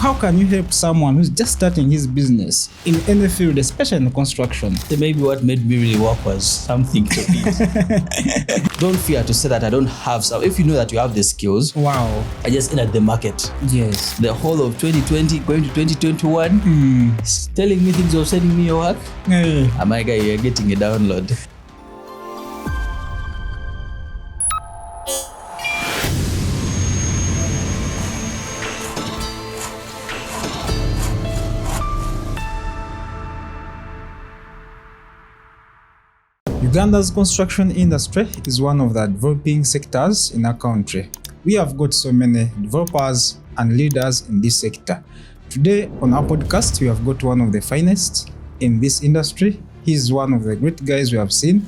how can you help someone who's just starting his business in any field, especially in construction? Maybe what made me really work was something to eat. Don't fear to say that I don't have some. If you know that you have the skills, Wow. I just entered the market. Yes. The whole of 2020 going to 2021, telling me things or sending me your work. My guy, you're getting a download. Uganda's construction industry is one of the developing sectors in our country. We have got so many developers and leaders in this sector. Today on our podcast, we have got one of the finest in this industry. He's one of the great guys we have seen.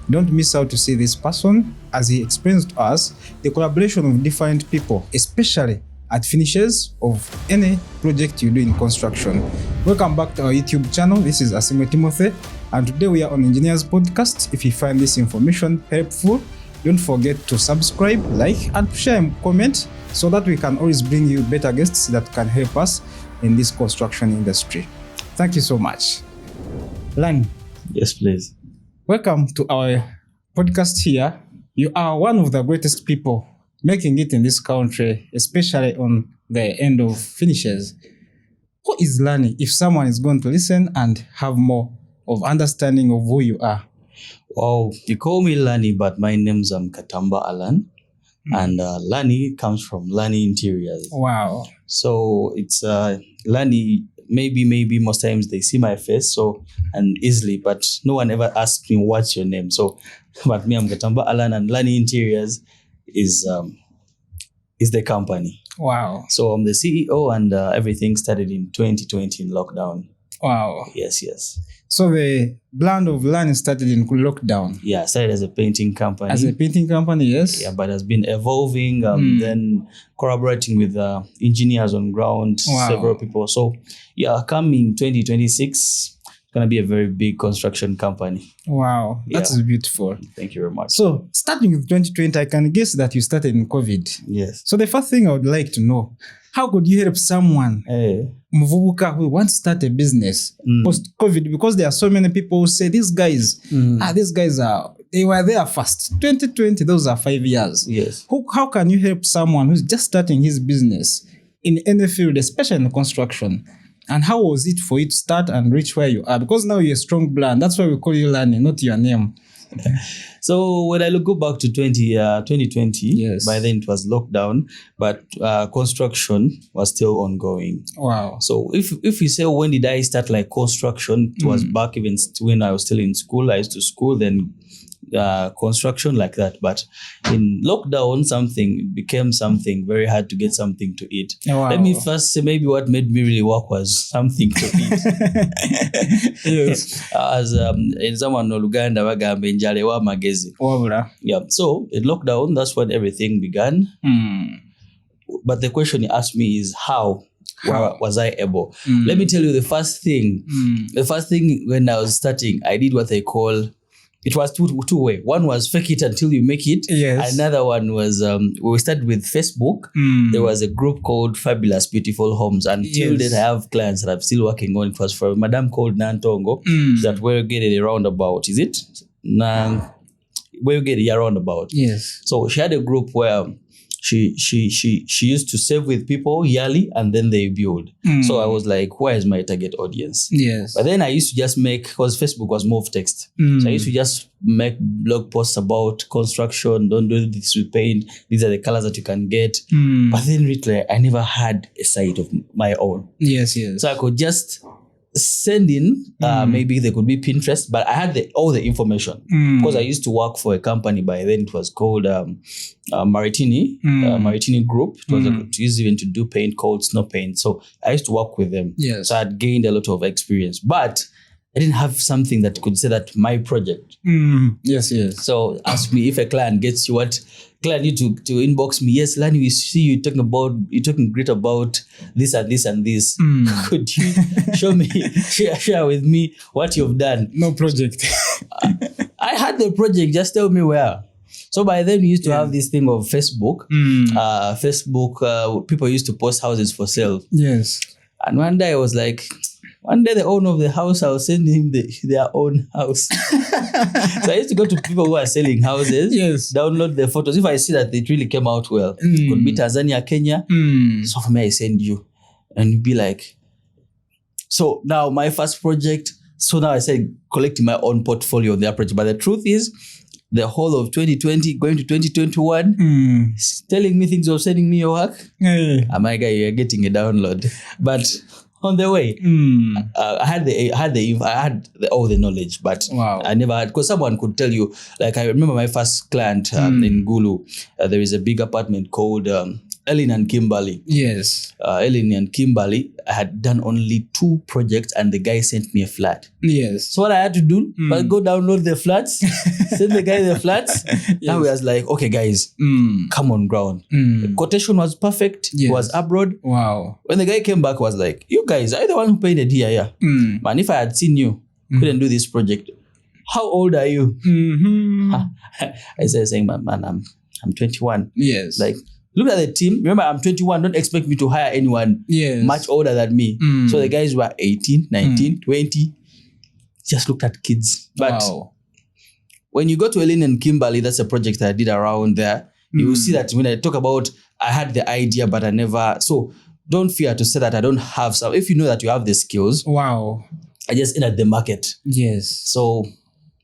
Don't miss out to see this person as he explains to us the collaboration of different people, especially at finishes of any project you do in construction. Welcome back to our YouTube channel. This is Asimo Timothy, and today we are on Engineers Podcast. If you find this information helpful, don't forget to subscribe, like, and share and comment so that we can always bring you better guests that can help us in this construction industry. Thank you so much. Lanny. Yes, please. Welcome to our podcast here. You are one of the greatest people making it in this country, especially on the end of finishes. Who is Lanny if someone is going to listen and have more of understanding of who you are? Wow, you call me Lanny, but my name's Katamba Alan. And Lanny comes from Lanny Interiors. Wow. So it's Lanny, maybe most times they see my face and easily, but no one ever asks me what's your name. So, but me, I'm Katamba Alan, and Lanny Interiors is the company. Wow. So I'm the CEO, and everything started in 2020 in lockdown. Wow. Yes. So the brand of Lanny started in lockdown. Yeah, started as a painting company. As a painting company, yes. Yeah, but has been evolving, then collaborating with engineers on ground, several people. So yeah, coming 2026, gonna be a very big construction company. Wow, that's beautiful. Thank you very much. So starting with 2020, I can guess that you started in COVID. Yes. So the first thing I would like to know, how could you help someone, Mvubuka, who wants to start a business post-COVID? Because there are so many people who say these guys, they were there first. 2020, those are 5 years. Yes. How can you help someone who's just starting his business in any field, especially in construction? And how was it for you to start and reach where you are? Because now you're a strong brand. That's why we call you Lanny, not your name. So when I go back to 2020, yes. By then it was lockdown, but construction was still ongoing. Wow. So if you say, when did I start like construction? It was back even when I was still in school. I used to school, then construction like that. But in lockdown, something became something very hard to get something to eat. Wow. Let me first say maybe what made me really work was something to eat. Yes. As in someone in Uganda bagamba enjala ewa magezi. Yeah. So in lockdown, that's when everything began. But the question you asked me is how was I able? Let me tell you the first thing. The first thing when I was starting, I did what they call, it was two way. One was fake it until you make it. Yes. Another one was we started with Facebook. There was a group called Fabulous Beautiful Homes. Until then, I have clients that I'm still working on. It was for a madam called Nantongo. That where you get it roundabout. Is it? Where you get it roundabout. Yes. So she had a group where she used to save with people yearly, and then they build. So I was like, where is my target audience? Yes. But then I used to just make, because Facebook was more of text. So I used to just make blog posts about construction. Don't do this with paint. These are the colors that you can get. But then literally, I never had a site of my own. Yes. So I could just send in, maybe there could be Pinterest, but I had all the information because I used to work for a company by then. It was called Maritini Group. It was it used even to do paint called Snow Paint. So I used to work with them. Yes. So I had gained a lot of experience, but I didn't have something that could say that my project. Yes. So ask me if a client gets you what. Client need to inbox me. Yes, Lanny, we see you talking great about this and this and this. Could you show me, share with me what you've done? No project. I had the project. Just tell me where. So by then we used to have this thing of Facebook. People used to post houses for sale. Yes. And one day I was like, one day the owner of the house, I was sending him their own house. So I used to go to people who are selling houses, download the photos. If I see that it really came out well, could be Tanzania, Kenya. So for me, I send you. And you'd be like, so now my first project, so now I said collecting my own portfolio on their project. But the truth is, the whole of 2020, going to 2021, telling me things of sending me your work. My guy, you're getting a download. But on the way, I had all the knowledge, but I never had, because someone could tell you, like I remember my first client in Gulu, there is a big apartment called Ellen and Kimberly. Yes. Ellen and Kimberly, I had done only 2 projects and the guy sent me a flat. Yes. So what I had to do was go download the flats, send the guy the flats. Now we was like, okay guys, come on ground. The quotation was perfect. It was abroad. Wow. When the guy came back, was like, you guys are the one who painted here, yeah. Man, if I had seen you, couldn't do this project. How old are you? I started saying, man, I'm 21. Yes. Like, look at the team. Remember, I'm 21. Don't expect me to hire anyone much older than me. So the guys were 18, 19, 20. Just looked at kids. But when you go to Ellen and Kimberly, that's a project that I did around there. You will see that when I talk about, I had the idea, but I never. So don't fear to say that I don't have some. If you know that you have the skills. I just entered the market. Yes. So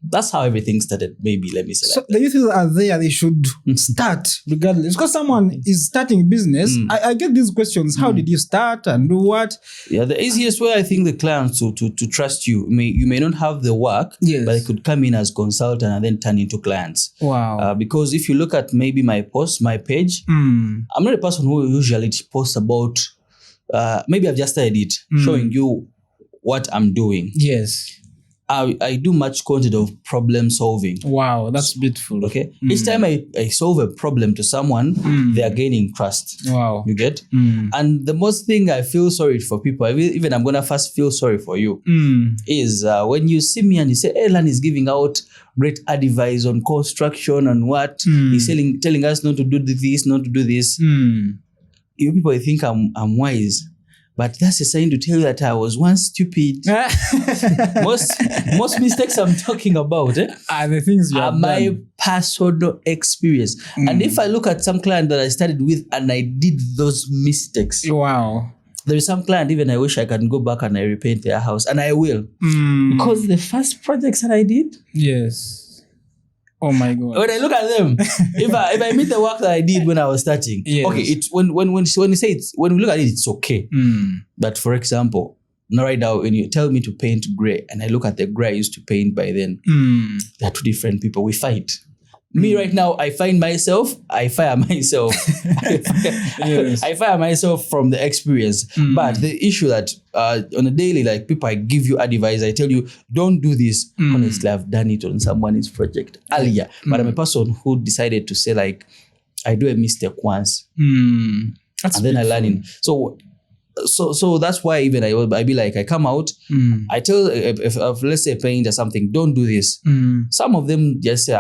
that's how everything started, maybe, let me say so the youth are there, they should start regardless. Because someone is starting business, I get these questions, how did you start and do what? Yeah, the easiest way, I think, the clients to trust you, you may not have the work, but they could come in as consultant and then turn into clients. Wow. Because if you look at maybe my post, my page, I'm not a person who usually posts about, maybe I've just started it, showing you what I'm doing. Yes. I do much content of problem solving. Wow, that's beautiful. Okay. Each time I solve a problem to someone, they are gaining trust. Wow. You get? And the most thing I feel sorry for people, even I'm going to first feel sorry for you, is when you see me and you say, hey, Lanny is giving out great advice on construction and what. He's telling us not to do this, not to do this. You people think I'm wise. But that's a sign to tell you that I was once stupid. most mistakes I'm talking about are the things you have done. My personal experience. And if I look at some client that I started with and I did those mistakes. Wow. There is some client, even I wish I can go back and I repaint their house. And I will. Because the first projects that I did. Yes. Oh my God. When I look at them, if I meet the work that I did when I was starting, okay, it's when you say it's, when we look at it, it's okay. But for example, right now when you tell me to paint grey and I look at the grey I used to paint by then, they're 2 different people. We fight. Me right now, I fire myself. I fire myself from the experience. But the issue that on a daily, like people, I give you advice. I tell you, don't do this. Honestly, I've done it on someone's project earlier. But I'm a person who decided to say, like, I do a mistake once. And then I learn it. So that's why even I be like, I come out, I tell, if let's say a paint or something, don't do this. Some of them just say,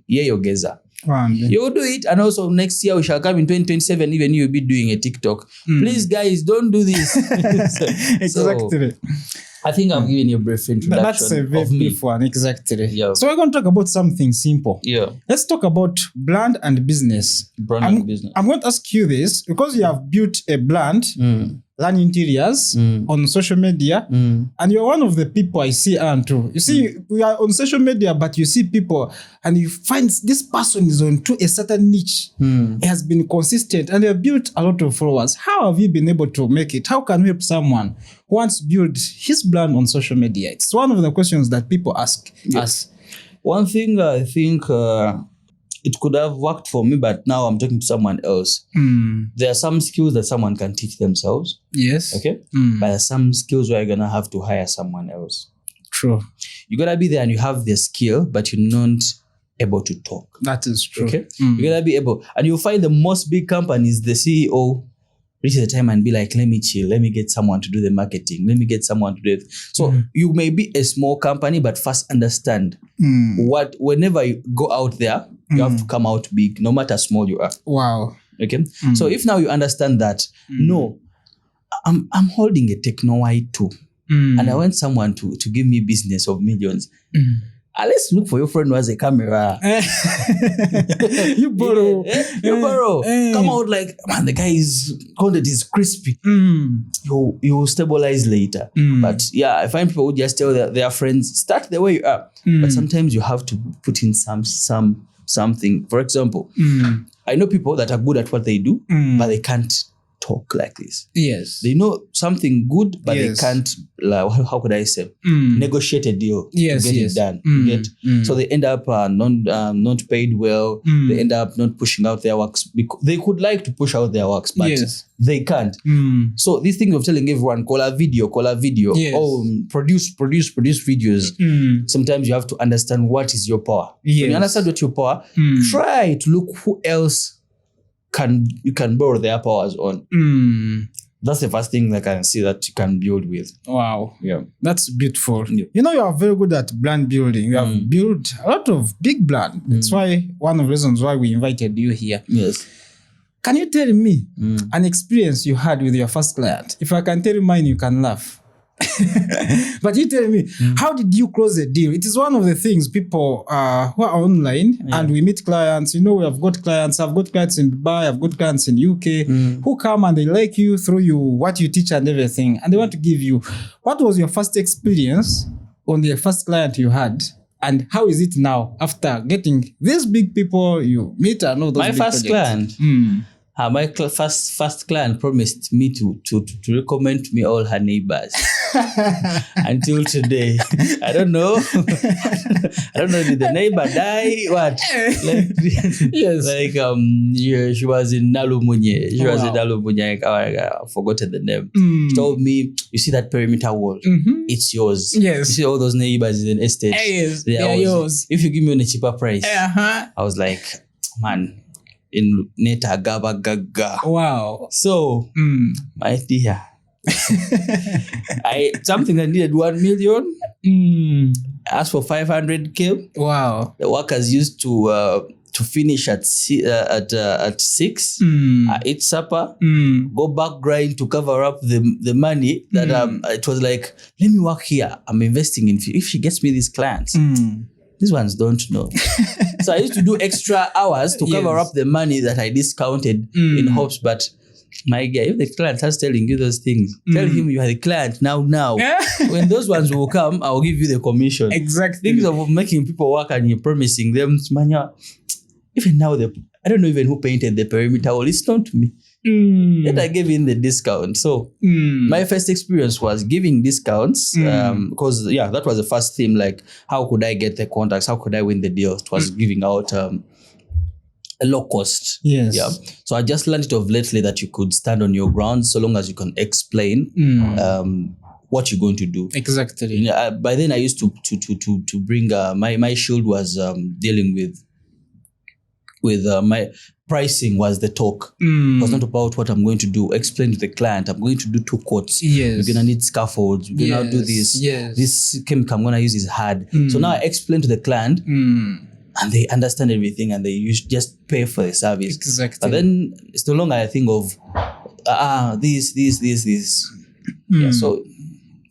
yogeza. You do it, and also next year we shall come in 2027, even you'll be doing a TikTok. Please guys, don't do this. Exactly. I think I've given you a brief introduction. That's a very brief one, exactly. Yeah. So we're going to talk about something simple. Yeah. Let's talk about brand and business. I'm going to ask you this because you have built a brand, Lanny Interiors, on social media, and you're one of the people I see too. You see, we are on social media, but you see people and you find this person is on to a certain niche. He has been consistent and they have built a lot of followers. How have you been able to make it? How can we help someone who wants to build his brand on social media? It's one of the questions that people ask us. One thing I think it could have worked for me, but now I'm talking to someone else. There are some skills that someone can teach themselves. Yes. Okay. But there are some skills where you're going to have to hire someone else. True. You're going to be there and you have the skill, but you're not able to talk. That is true. Okay. You're going to be able, and you'll find the most big companies, the CEO reaches the time and be like, let me chill. Let me get someone to do the marketing. Let me get someone to do it. So you may be a small company, but first understand whenever you go out there, you have to come out big, no matter how small you are. Wow. Okay. So if now you understand that, no, I'm holding a Techno Y2 and I want someone to give me business of millions. Let's look for your friend who has a camera. You borrow. You borrow. Come out like, man, the guy content is crispy. You stabilize later. But yeah, I find people who just tell their friends, start the way you are. But sometimes you have to put in something. For example, I know people that are good at what they do, but they can't talk like this. Yes. They know something good, but they can't, like, how could I say, negotiate a deal to get it done. So they end up not paid well. They end up not pushing out their works. They could like to push out their works, but they can't. So this thing of telling everyone, call a video, produce videos. Sometimes you have to understand what is your power. When you understand what your power, try to look who else you can borrow their powers on. That's the first thing that I can see that you can build with. Wow. Yeah. That's beautiful. Yeah. You know, you are very good at brand building. You have built a lot of big brand. That's why one of the reasons why we invited you here. Yes. Can you tell me an experience you had with your first client? If I can tell you mine, you can laugh. But you tell me, how did you close a deal? It is one of the things people who are online and we meet clients. You know, we have got clients. I've got clients in Dubai. I've got clients in UK who come and they like you through you, what you teach and everything. And they want to give you. What was your first experience on the first client you had? And how is it now after getting these big people you meet and all those my big first projects? client? My first client promised me to recommend to me all her neighbors. Until today, I don't know. Did the neighbor die? What? She was in Nalumunye. I've forgotten the name. She told me, you see that perimeter wall? It's yours. Yes. You see all those neighbors in the estate? They are yours. If you give me on a cheaper price. I was like, man. In Neta Gaba Gaga. Wow. So, my dear, something that needed 1 million. Asked for 500K. Wow. The workers used to finish at 6. Eat supper. Go back grind to cover up the money that it was like, let me work here. I'm investing in. If she gets me these clients. These ones don't know. So I used to do extra hours to cover up the money that I discounted in hopes. But my guy, if the client starts telling you those things, tell him you are the client now. When those ones will come, I'll give you the commission. Exactly. Things of making people work and you're promising them, even now, I don't know even who painted the perimeter wall. It's not me. Yet I gave in the discount. So my first experience was giving discounts because that was the first theme. Like, how could I get the contacts? How could I win the deal? It was giving out a low cost. Yes. Yeah. So I just learned it of lately that you could stand on your ground so long as you can explain what you're going to do. Exactly. By then I used to bring my shield was dealing with my pricing was the talk. It was not about what I'm going to do. Explain to the client, I'm going to do 2 coats. Yes. We're going to need scaffolds. We're going to do this. Yes. This chemical I'm going to use is hard. So now I explain to the client and they understand everything and they just pay for the service. Exactly. But then it's no longer a thing of this. Yeah, so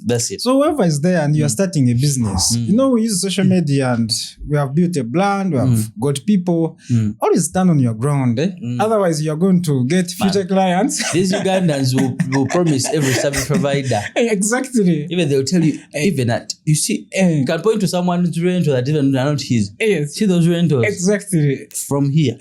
that's it. So whoever is there and you are starting a business, you know, we use social media and we have built a brand, we have got people. Always stand on your ground. Otherwise, you're going to get future clients. These Ugandans will promise every service provider. Exactly. Even they'll tell you, even that, you see, you can point to someone's rental that even they're not his. Yes. See those rentals? Exactly. From here.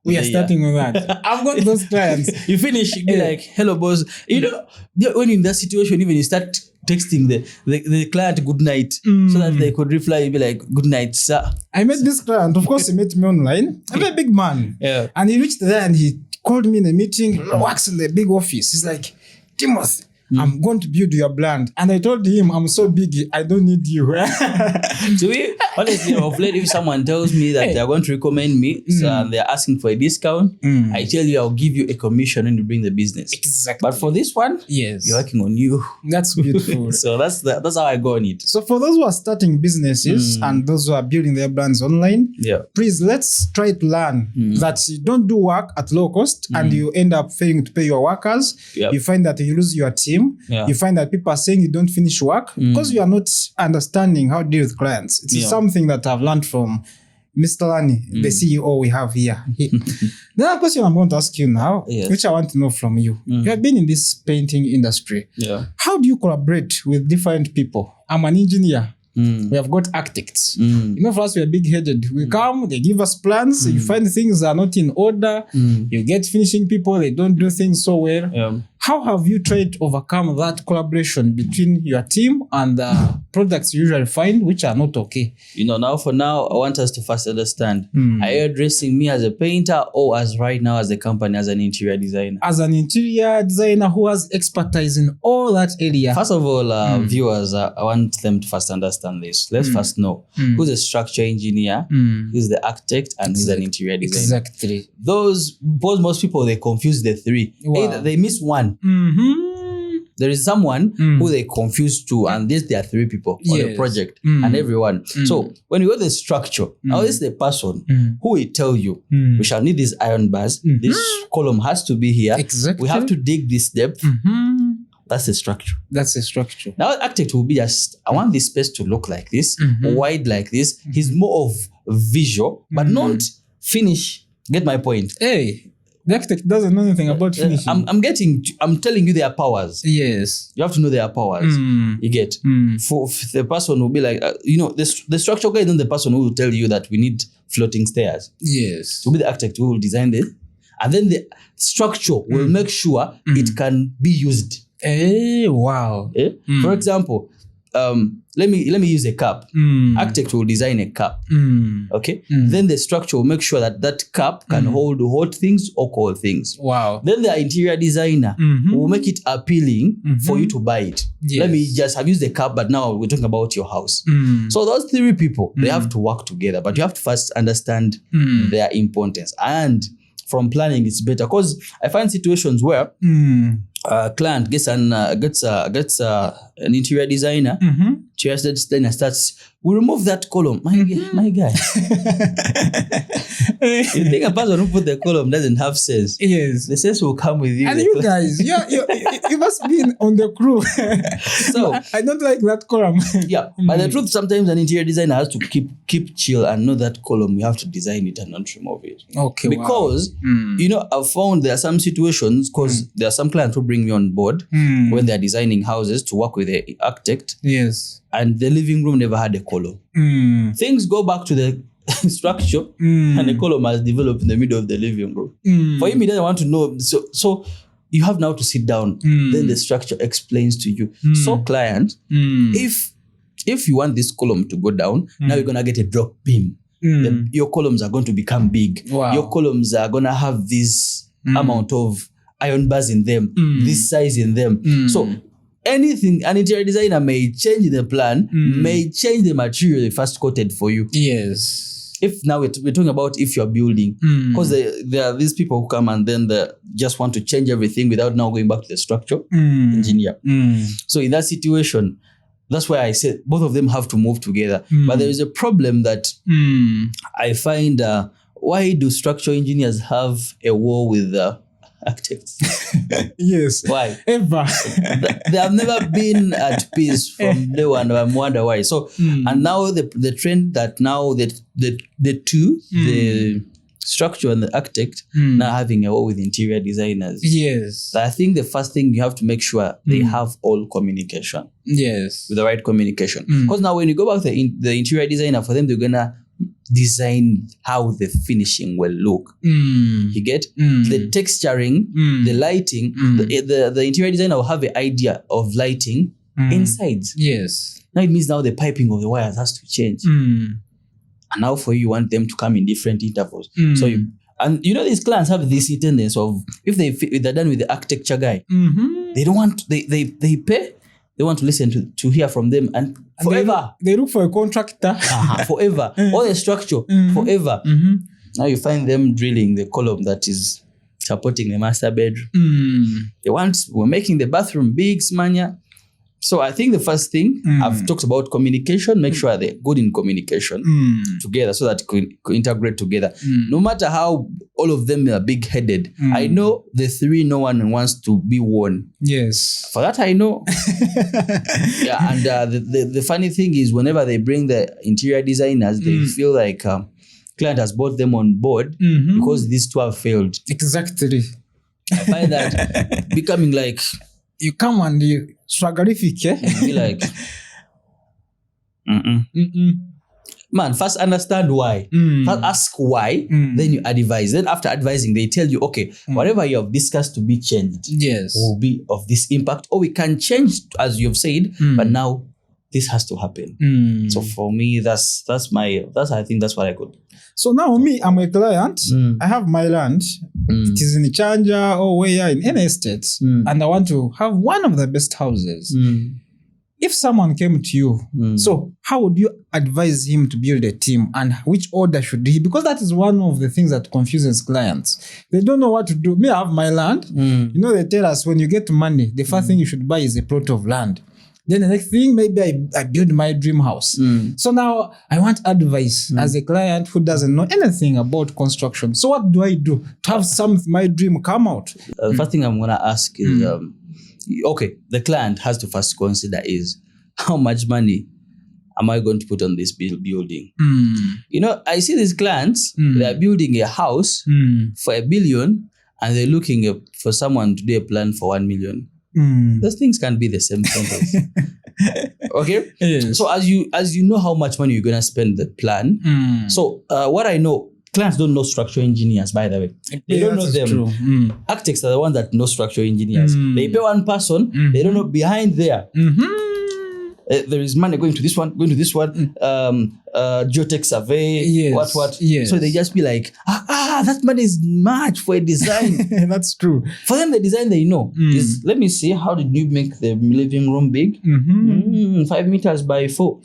We are starting with that. I've got those clients. You finish, you be like, hello, boss. You know, when in that situation, even you start texting the client good night so that they could reply, be like, good night, sir. I met this client. Of course, he met me online. I'm a big man. Yeah. And he reached there and he called me in a meeting. He works in the big office. He's like, Timothy, I'm going to build your brand. And I told him, I'm so big, I don't need you. To me, honestly, of late, if someone tells me that they're going to recommend me and they're asking for a discount, I tell you, I'll give you a commission when you bring the business. Exactly. But for this one, yes, you're working on you. That's beautiful. So that's how I go on it. So for those who are starting businesses and those who are building their brands online, please let's try to learn that you don't do work at low cost and you end up failing to pay your workers. You find that you lose your team. You find that people are saying you don't finish work because you are not understanding how to deal with clients. It's something that I've learned from Mr. Lanny, the CEO we have here. The other question I'm going to ask you now, which I want to know from you. You have been in this painting industry. How do you collaborate with different people? I'm an engineer. We have got architects. You know, for us, we are big-headed. We come, they give us plans. You find things are not in order. You get finishing people, they don't do things so well. How have you tried to overcome that collaboration between your team and the products you usually find, which are not okay? You know, for now, I want us to first understand, are you addressing me as a painter or as right now as a company, as an interior designer? As an interior designer who has expertise in all that area. First of all, viewers, I want them to first understand this. Let's first know who's a structure engineer, who's the architect, and who's an interior designer. Exactly. Because most people, they confuse the three. Either they miss one. There is someone who they confuse two, and there are three people on the project and everyone. So when you go to the structure, now this is the person who will tell you, we shall need these iron bars. This column has to be here. Exactly. We have to dig this depth. That's the structure. That's the structure. Now, architect will be just, I want this space to look like this, wide like this. He's more of visual, but not finish. Get my point? Hey, the architect doesn't know anything about finishing. I'm telling you their powers. Yes. You have to know their powers. You get? For the person will be like, the structure guy is not the person who will tell you that we need floating stairs. Yes. It will be the architect who will design this. And then the structure will make sure it can be used. Hey, wow. For example, let me use a cup. Architect will design a cup. Okay. Then the structure will make sure that cup can hold hot things or cold things. Wow. Then the interior designer will make it appealing for you to buy it. Yes. Let me just have used the cup, but now we're talking about your house. So those three people, they have to work together, but you have to first understand their importance. And from planning, it's better because I find situations where a client gets an interior designer. Chairs the designer starts, we remove that column. My guy. You think a person who put the column doesn't have sense? Yes. The sense will come with you. And you guys, you must be on the crew. So I don't like that column. But the truth, sometimes an interior designer has to keep chill and know that column, you have to design it and not remove it. Okay. Because I've found there are some situations, because there are some clients who bring me on board when they're designing houses to work with the architect. Yes. And the living room never had a column. Things go back to the structure and the column has developed in the middle of the living room. For him, he doesn't want to know. So you have now to sit down. Then the structure explains to you. So client, if you want this column to go down, now you're going to get a drop beam. Your columns are going to become big. Wow. Your columns are going to have this amount of iron bars in them, this size in them. So anything, an interior designer may change the plan, may change the material they first quoted for you. Yes. If now we're talking about if you're building, because there are these people who come and then they just want to change everything without now going back to the structure engineer. So in that situation, that's why I said both of them have to move together. But there is a problem that I find, why do structural engineers have a war with architects? Yes. Why? Ever. They have never been at peace from day one. I wonder why. So, and now the trend that now the two, the structure and the architect, now having a war with interior designers. Yes. So I think the first thing you have to make sure they have all communication. Yes. With the right communication. Because now when you go back to the interior designer, for them, they're going to design how the finishing will look. You get? The texturing, the lighting, the interior designer will have an idea of lighting inside. Yes. Now it means now the piping of the wires has to change. And now for you want them to come in different intervals. So And you know, these clients have this tendency of, if they're done with the architecture guy, they don't want, they pay, they want to listen to hear from them and forever. They look for a contractor. Forever. Or a structure, forever. Now you find them drilling the column that is supporting the master bedroom. We're making the bathroom big, smanya. So I think the first thing, I've talked about communication. Make sure they're good in communication together so that could integrate together. No matter how all of them are big-headed. I know the three no one wants to be one. Yes. For that I know. Yeah, and the funny thing is whenever they bring the interior designers, they feel like client has brought them on board because these two have failed. Exactly. I find that becoming like, you come and you struggleific, be like, man, first understand why. First ask why, then you advise. Then after advising, they tell you, okay, whatever you have discussed to be changed, will be of this impact, or we can change as you've said, but now this has to happen. So for me, I think that's what I could. So now me, I'm a client. I have my land. It is in Chanja or where in any estate, and I want to have one of the best houses. If someone came to you, so how would you advise him to build a team, and which order should he? Because that is one of the things that confuses clients. They don't know what to do. Me, I have my land. You know, they tell us when you get money, the first thing you should buy is a plot of land. Then the next thing, maybe I build my dream house. So now I want advice as a client who doesn't know anything about construction. So what do I do to have my dream come out? The first thing I'm going to ask is, okay, the client has to first consider is, how much money am I going to put on this building? You know, I see these clients, they're building a house for $1 billion, and they're looking for someone to do a plan for 1 million. Those things can be the same sentence. Okay? Yes. So as you know how much money you're going to spend the plan. So what I know, clients don't know structural engineers, by the way. They don't know them. Architects are the ones that know structural engineers. They pay one person, they don't know behind there. There is money going to this one, geotech survey, what. Yes. So they just be like, that money is much for a design. That's true. For them, the design they know is, let me see, how did you make the living room big? 5 meters by 4.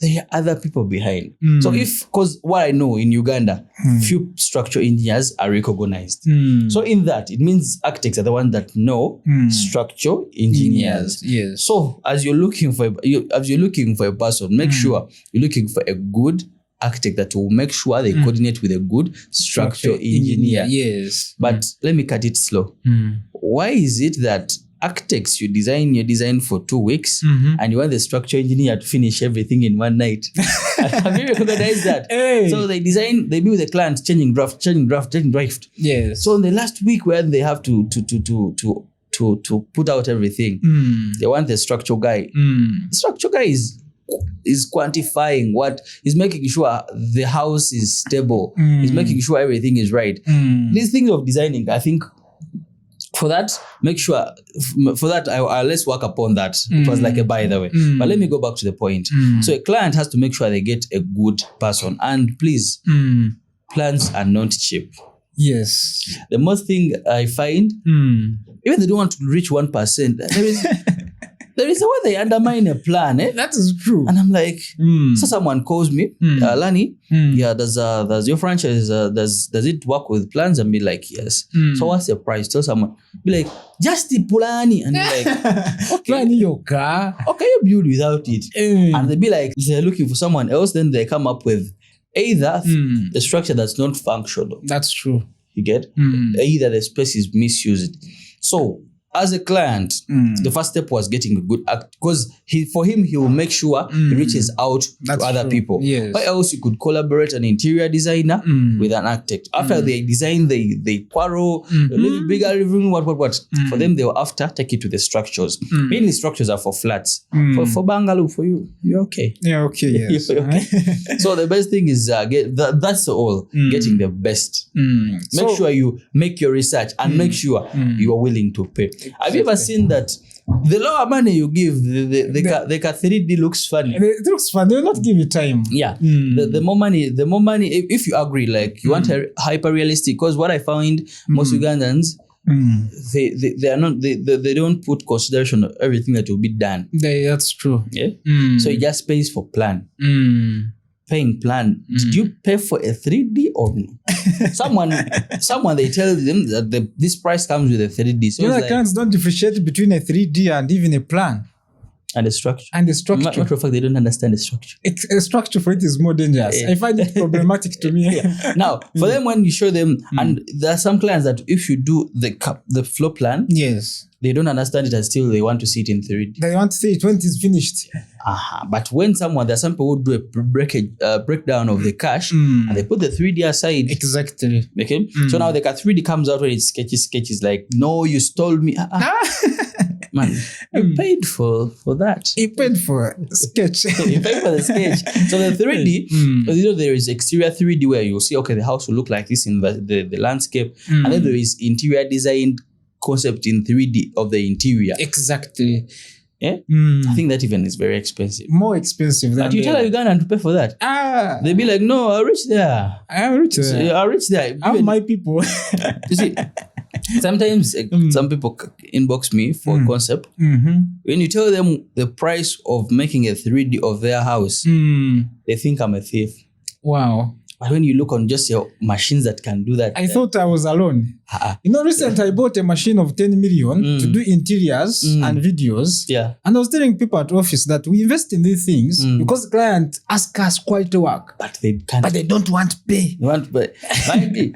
There are other people behind. So because what I know in Uganda, few structural engineers are recognized. So in that, it means architects are the ones that know structural engineers. Yes. So as you're looking for a person, make sure you're looking for a good architect that will make sure they coordinate with a good structural engineer. Yes. But let me cut it slow. Why is it that architects, you design your design for 2 weeks and you want the structural engineer to finish everything in one night? Have you recognized that? Hey. So they be with the client, changing draft. Yes. So in the last week where they have to put out everything, they want the structural guy. The structural guy is quantifying what is, making sure the house is stable, is making sure everything is right. These things of designing, I think, for that, make sure, for that, let's work upon that. It was like a by the way. But let me go back to the point. So a client has to make sure they get a good person. And please, plans are not cheap. Yes. The most thing I find, even they don't want to reach 1%, there is a way they undermine a plan. That is true. And I'm like, so someone calls me, Lanny, does your franchise, does it work with plans? And be like, yes. So what's the price? Tell someone, be like, just the plani. And be like, okay. Plan your car. Okay, you build without it. And they be like, they're looking for someone else, then they come up with either the structure that's not functional. That's true. You get? Either the space is misused. So as a client, the first step was getting a good act, because for him, he will make sure he reaches out to other people. Yes. Or else you could collaborate an interior designer with an architect. After they design, they quarrel, live bigger living, what. For them, they will after take it to the structures. Mainly structures are for flats. For bungalow, for you, you're okay. Yeah, okay, yes. You're okay. So the best thing is that's all, getting the best. Make sure you make your research and make sure you are willing to pay. Have you ever seen that The lower money you give, the 3D looks funny. It looks fun. They will not give you time. Yeah. The more money, if you agree, like you want a hyper realistic, because what I found most Ugandans, they are not, they don't put consideration of everything that will be done. That's true. Yeah. So it just pays for plan. Paying plan. Did you pay for a 3D or no? someone they tell them that this price comes with a 3D. So clients don't differentiate between a 3D and even a plan. And the structure. Matter of fact, they don't understand the structure. A structure for it is more dangerous. I find it problematic to me. Now, for them, when you show them, and there are some clients that if you do the floor plan, yes, they don't understand it until they want to see it in 3D. They want to see it when it is finished. But when there are some people who do a breakdown of the cash and they put the 3D aside. Exactly. Okay. So now the 3D comes out when it's sketches like, no, you stole me. Man, you paid for that. You paid for sketch. You paid for the sketch. So the 3D, there is exterior 3D where you'll see, okay, the house will look like this in the landscape. And then there is interior design concept in 3D of the interior. Exactly. Yeah? I think that even is very expensive. More expensive than but you tell a Ugandan to pay for that. They'll be like, no, I'll reach there. I'll reach there. I'll reach there. I'm my people. You see, sometimes some people inbox me for a concept. When you tell them the price of making a 3D of their house, they think I'm a thief. Wow. But when you look on just your machines that can do that. I thought I was alone. Recently I bought a machine of 10 million to do interiors and videos. Yeah. And I was telling people at office that we invest in these things because clients ask us quality work. But they can't. But they don't want to pay. They want to pay.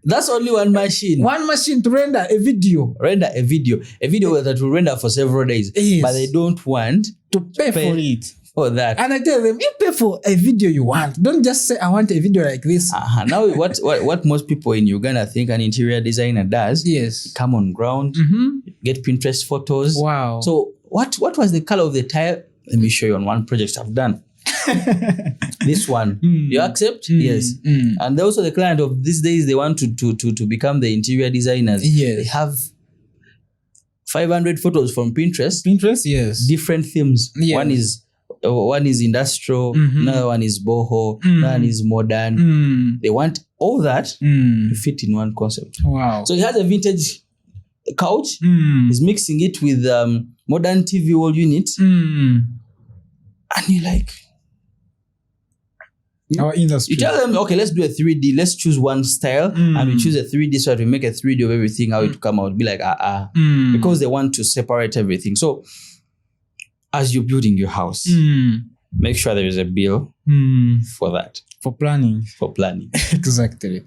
That's only one machine. One machine to render a video. A video that will render for several days. Yes. But they don't want to pay for it. For that. And I tell them, you pay for a video you want. Don't just say, I want a video like this. Now, what most people in Uganda think an interior designer does, yes, come on ground, get Pinterest photos. Wow. So what was the color of the tile? Let me show you on one project I've done. This one. You accept? Yes. And also the client of these days, they want to become the interior designers. Yes. They have 500 photos from Pinterest. Pinterest, yes. Different themes. Yes. One is industrial, another one is boho, another one is modern. They want all that to fit in one concept. Wow. So he has a vintage couch. He's mixing it with modern TV wall units. And you're like, our industry. You tell them, okay, let's do a 3D. Let's choose one style and we choose a 3D so that we make a 3D of everything, how it come out. Be like, because they want to separate everything. So as you're building your house, make sure there is a bill for that. For planning. Exactly.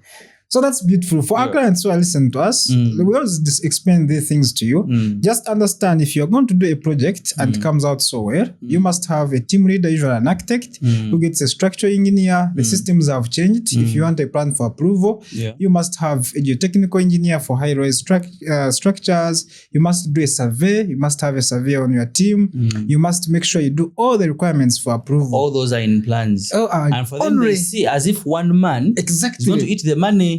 So that's beautiful. For our clients who are listening to us, we always explain these things to you. Just understand, if you're going to do a project and it comes out so well, you must have a team leader, usually an architect, who gets a structural engineer. The systems have changed. If you want a plan for approval, you must have a geotechnical engineer for high-rise structures. You must do a survey. You must have a surveyor on your team. You must make sure you do all the requirements for approval. All those are in plans. And for them, they see as if one man is going to eat the money.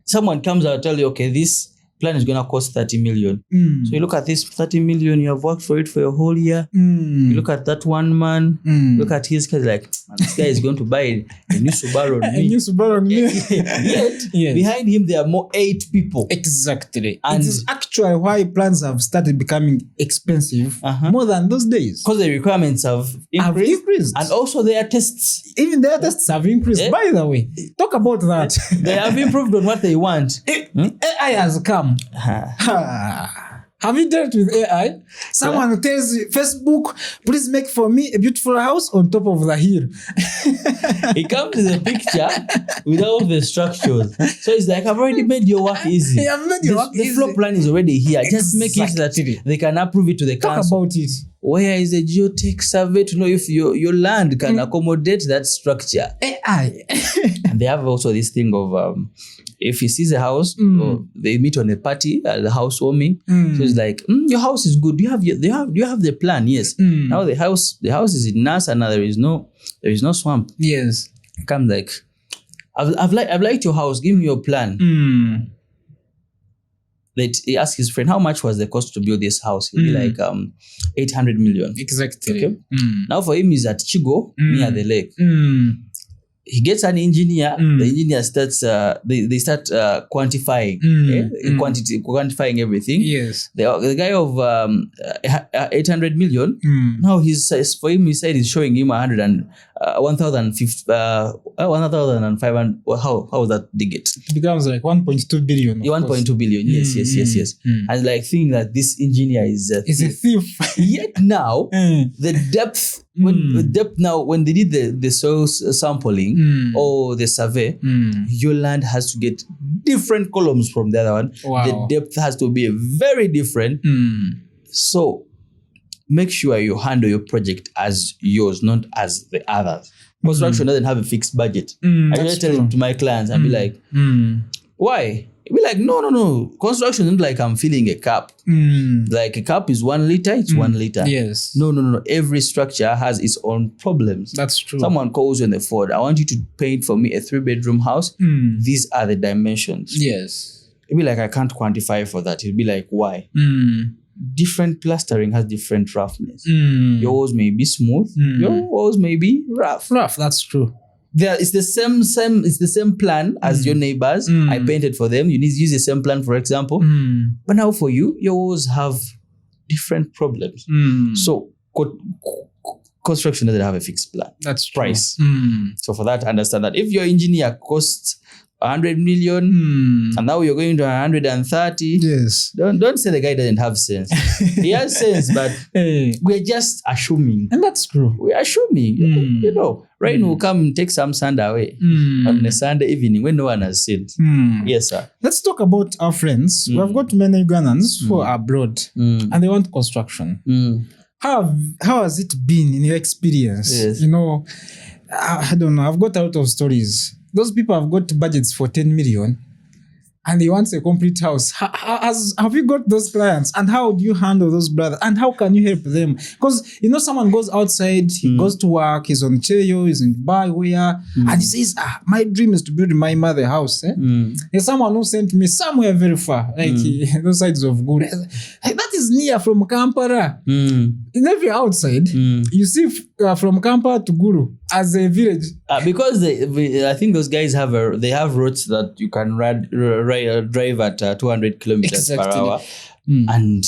Someone comes out and tell you, okay, this plan is going to cost 30 million. So you look at this 30 million, you have worked for it for a whole year. You look at that one man, look at his case, like, man, this guy is going to buy a new Subaru on me. A new Subaru on me. Yet, behind him, there are more 8 people. Exactly. And it is actually why plans have started becoming expensive more than those days. Because the requirements have increased. And also their tests. Even their tests have increased. By the way, talk about that. They have improved on what they want. AI has come. Have you dealt with AI? Someone tells you, Facebook, please make for me a beautiful house on top of the hill. It comes with a picture without the structures. So it's like, I've already made your work easy. I've made your work easy. The floor plan is already here. Just make it that they can approve it to the council. Talk about it. Where is a geotech survey to know if your land can accommodate that structure? AI. And they have also this thing of if he sees a house, or they meet on a party at the housewarming. So it's like, your house is good. You have the plan. Yes. Now the house is in Nasa. Now there is no swamp. Yes. Come like, I've liked your house. Give me your plan. he asked his friend, how much was the cost to build this house? He'll be like 800 million. Exactly. Okay. Now for him, he's at Chigo near the lake. He gets an engineer. The engineer starts. They start quantifying quantifying everything. Yes. The guy of 800 million. Now for him, he said he's showing him 1,500. How was that digit? It becomes like 1.2 billion. 1.2 billion. Yes. And like thinking that this engineer is a thief. Yet now the depth. When they did the soil sampling or the survey, your land has to get different columns from the other one. Wow. The depth has to be very different. So make sure you handle your project as yours, not as the others. Construction doesn't have a fixed budget. I just tell it to my clients and be like, why? Be like, no. Construction isn't like I'm filling a cup. Like a cup is 1 liter, it's 1 liter. Yes. No. Every structure has its own problems. That's true. Someone calls you on the phone, I want you to paint for me a 3-bedroom house. These are the dimensions. Yes. It'd be like, I can't quantify for that. It'd be like, why? Different plastering has different roughness. Your walls may be smooth. Your walls may be rough. That's true. It's the same plan as your neighbors. I painted for them. You need to use the same plan, for example. But now for you, your walls have different problems. So construction doesn't have a fixed plan. That's true. Price. So for that, understand that if your engineer costs 100 million and now you're going to 130, yes, don't say the guy doesn't have sense. He has sense, but we're just assuming. And that's true. We're assuming. Rain will come and take some sand away on a Sunday evening when no one has seen. Yes, sir. Let's talk about our friends. We've got many Ugandans who are abroad and they want construction. How has it been in your experience? Yes. I don't know. I've got a lot of stories. Those people have got budgets for 10 million and they want a complete house. Have you got those clients? And how do you handle those brothers? And how can you help them? Because, someone goes outside, he goes to work, he's on Cheyo, he's in Dubai, and he says, my dream is to build my mother house. There's someone who sent me somewhere very far, like those sides of Guru. That is near from Kampala. If you're outside, you see from Kampala to Guru as a village. Because I think those guys have routes that you can drive at 200 kilometers per hour, and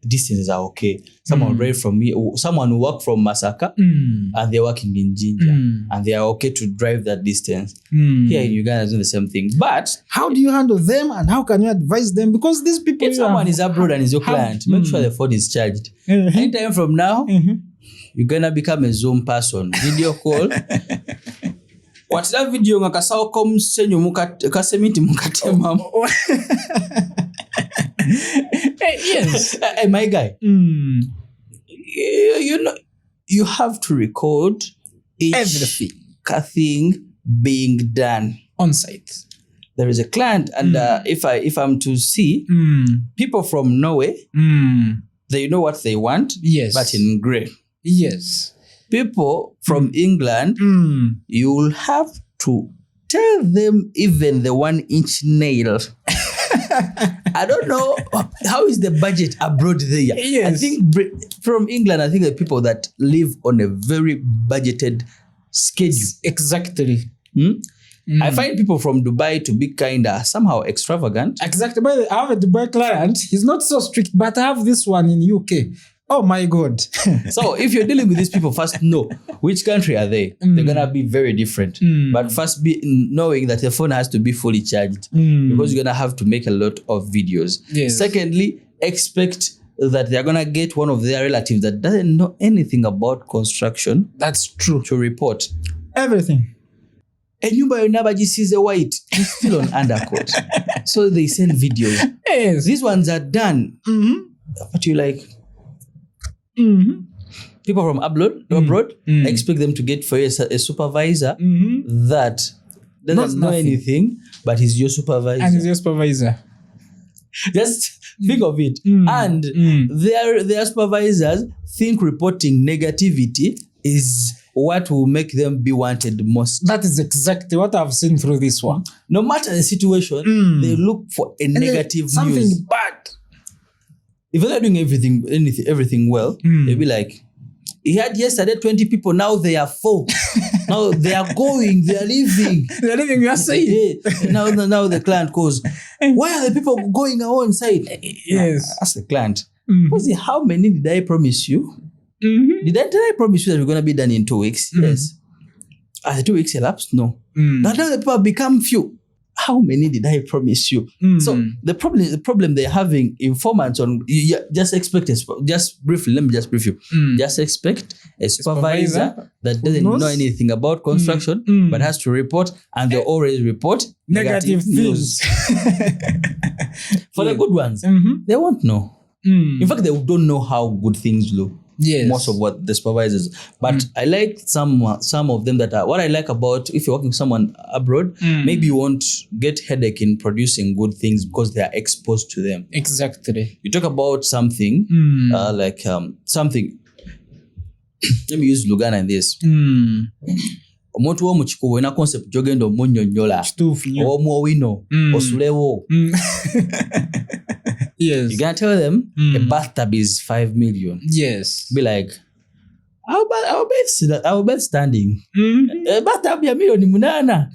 distances are okay. Someone drive from me. Someone who work from Masaka, and they're working in Jinja, and they are okay to drive that distance. Here in Uganda, doing the same thing. But how do you handle them, and how can you advise them? Because these people, if someone is abroad and is your client, make sure the phone is charged. Anytime from now, you're gonna become a Zoom person. Video call. Kwatira video nga kasawo komusenyu kasemiti mukatema. Yes. Hey, my guy. You have to record everything being done on site. There is a client, and if I'm to see people from Norway, they know what they want, yes, but in grey. Yes. People from England, you'll have to tell them even the 1-inch nail. I don't know how is the budget abroad there. Yes. I think from England, I think the people that live on a very budgeted schedule. Exactly. I find people from Dubai to be kind of somehow extravagant. Exactly. But I have a Dubai client. He's not so strict, but I have this one in UK. Oh my God. So if you're dealing with these people, first know which country are they. They're going to be very different. But first be knowing that the phone has to be fully charged because you're going to have to make a lot of videos. Yes. Secondly, expect that they're going to get one of their relatives that doesn't know anything about construction. That's true. To report everything. And nyumba yonabagisize white is still on undercoat. So they send videos. Yes. These ones are done. But you're like... People from abroad, expect them to get for you a supervisor that doesn't know anything, but he's your supervisor. And he's your supervisor. Just think of it. And their supervisors think reporting negativity is what will make them be wanted most. That is exactly what I've seen through this one. No matter the situation, they look for a negative something news. bad. If they're doing everything well, they'll be like, he had yesterday 20 people, now they are 4. Now they are going, they are leaving. They're leaving, you are saying. Now the client goes, why are the people going outside? Yes. Ask the client, how many did I promise you? Did I promise you that we're going to be done in 2 weeks? Yes. Are the 2 weeks elapsed? No. Now the people have become few. How many did I promise you? So the problem they're having informants on, just expect, just briefly, let me just brief you. Just expect a supervisor that doesn't know anything about construction, but has to report, and they always report negative news. For the good ones, they won't know. In fact, they don't know how good things look. Yes. Most of what the supervisors. But I like some of them that are, what I like about, if you're working with someone abroad, maybe you won't get headache in producing good things because they are exposed to them. Exactly. You talk about something, something, let me use Luganda in this. Omuntu wo mukikubo ina concept jogendo munnyonnyola omu owino osulewo. Yes. You're gonna tell them a bathtub is 5 million. Yes. Be like, our bed standing. A bathtub ya milioni 8.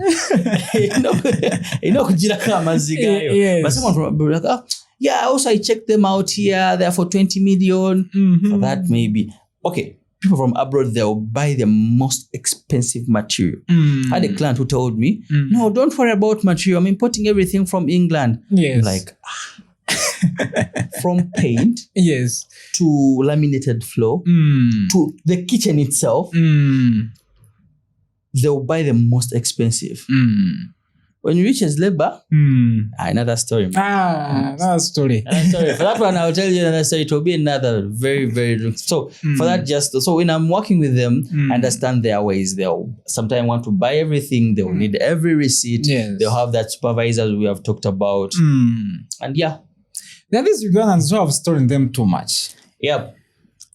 Kujirako amazzi gayo. Yes. But someone from like, also I checked them out here. They're for 20 million. For that maybe. Okay. People from abroad, they'll buy the most expensive material. I had a client who told me, no, don't worry about material. I'm importing everything from England. Yes. Like, from paint, yes, to laminated floor, to the kitchen itself, they'll buy the most expensive. When you reach as labor, another story. Another story. For that one, I'll tell you another story. It will be another very, very... So for that, so when I'm working with them, I understand their ways. They'll sometimes want to buy everything. They'll need every receipt. Yes. They'll have that supervisor we have talked about. And yeah. There are these Ugandans who have stolen them too much. Yep.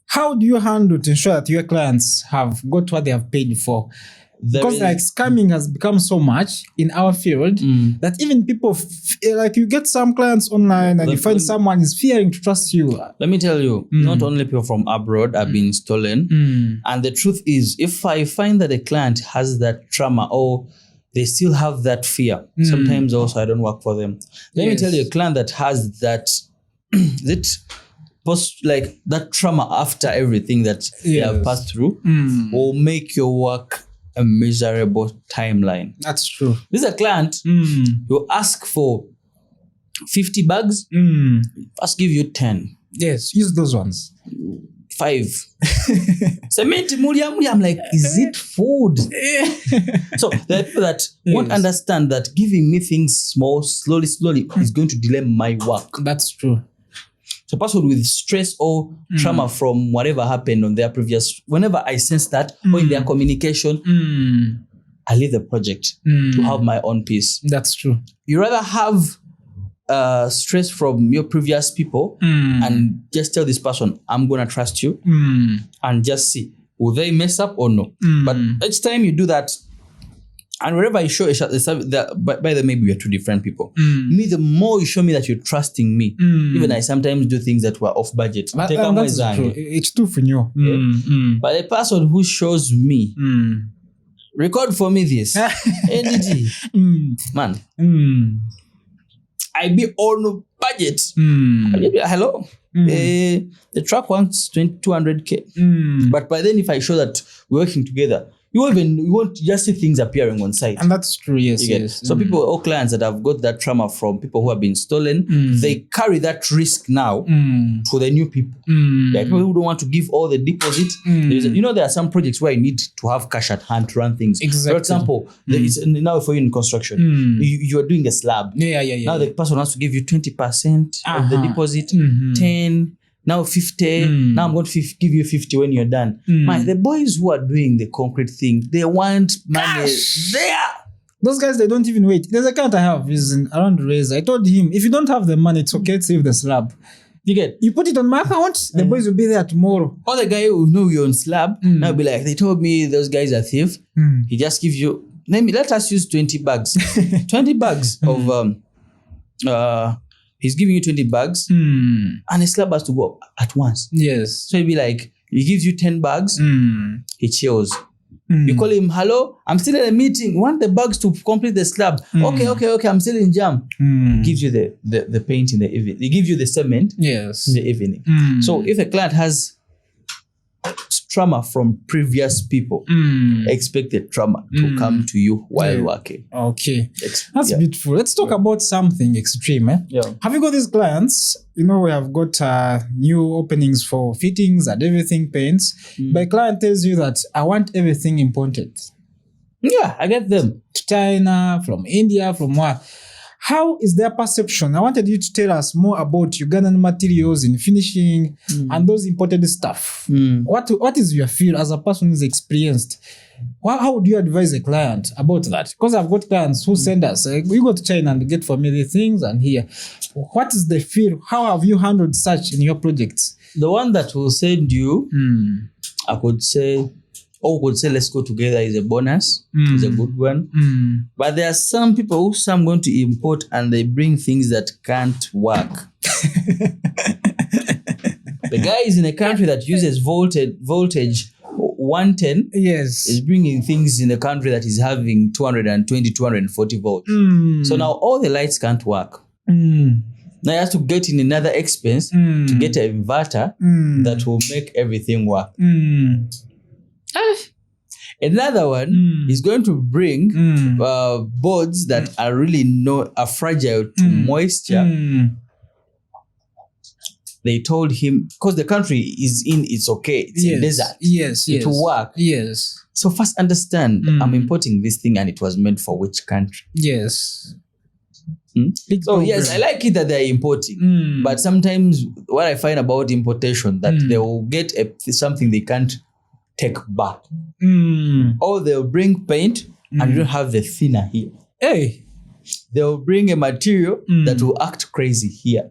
How do you handle to ensure that your clients have got what they have paid for? Because scamming has become so much in our field that even people, you get some clients online and you find someone is fearing to trust you. Let me tell you, not only people from abroad are being stolen. And the truth is, if I find that a client has that trauma or they still have that fear, sometimes also I don't work for them. Let me tell you, a client that has that, that trauma after everything that they have passed through will make your work a miserable timeline. That's true. This is a client, you ask for 50 bags, first give you 10. Yes, use those ones. 5. Cement, I'm like, is it food? So the people that won't understand that giving me things small, slowly, is going to delay my work. That's true. So person with stress or trauma from whatever happened on their previous, whenever I sense that or in their communication, I leave the project to have my own peace. That's true. You rather have stress from your previous people and just tell this person, I'm going to trust you and just see, will they mess up or no? But each time you do that, and wherever I show that, by the maybe we are two different people. Me, the more you show me that you're trusting me, even I sometimes do things that were off budget. That's true. It's too for you. But the person who shows me, record for me this, NDT, man, I be on budget. Hello? The truck wants 200K. But by then, if I show that we're working together, you won't just see things appearing on site. And that's true, yes. So people, all clients that have got that trauma from people who have been stolen, they carry that risk now to the new people. Like people who don't want to give all the deposit. There are some projects where you need to have cash at hand to run things. Exactly. For example, now for you in construction, you are doing a slab. Now the person has to give you 20% of the deposit, 10%. Now 50, now I'm going to give you 50 when you're done. Man, the boys who are doing the concrete thing, they want money there. Those guys, they don't even wait. There's a client I have, he's around Raise. I told him, if you don't have the money, it's okay to save the slab. You get? You put it on my account, the boys will be there tomorrow. Or the guy who know you're on slab, now be like, they told me those guys are thief. He just gives you, let us use 20 bags. 20 bags of, he's giving you 20 bags and the slab has to go at once. Yes. So he'll be like, he gives you 10 bags, he chills. You call him, hello, I'm still in a meeting. Want the bags to complete the slab. Okay, I'm still in jam. Gives you the paint in the evening. They give you the cement in the evening. So if a client has trauma from previous people, expect the trauma to come to you while working. Okay. That's beautiful. Let's talk about something extreme. Have you got these clients? You know, we have got new openings for fittings and everything paints. But client tells you that I want everything imported. Yeah, I get them. China, from India, from what? How is their perception? I wanted you to tell us more about Ugandan materials in finishing and those imported stuff. What is your feel as a person who's experienced? How would you advise a client about that? Because I've got clients who send us, we go to China and get familiar things and here. What is the feel? How have you handled such in your projects? The one that will send you, I could say, let's go together is a bonus. It's a good one. But there are some people who I'm going to import and they bring things that can't work. The guy is in a country that uses voltage 110. Yes. Is bringing things in a country that is having 220, 240 volts. So now all the lights can't work. Now you have to get in another expense to get an inverter that will make everything work. Another one is going to bring boards that are really are fragile to moisture. They told him, because the country is it's okay, it's in desert. Yes. It will work. Yes. So first understand, I'm importing this thing and it was meant for which country? Yes. So yes, I like it that they're importing. But sometimes what I find about importation, that they will get something they can't take back. Or they'll bring paint and you don't have the thinner here. Hey. They'll bring a material that will act crazy here.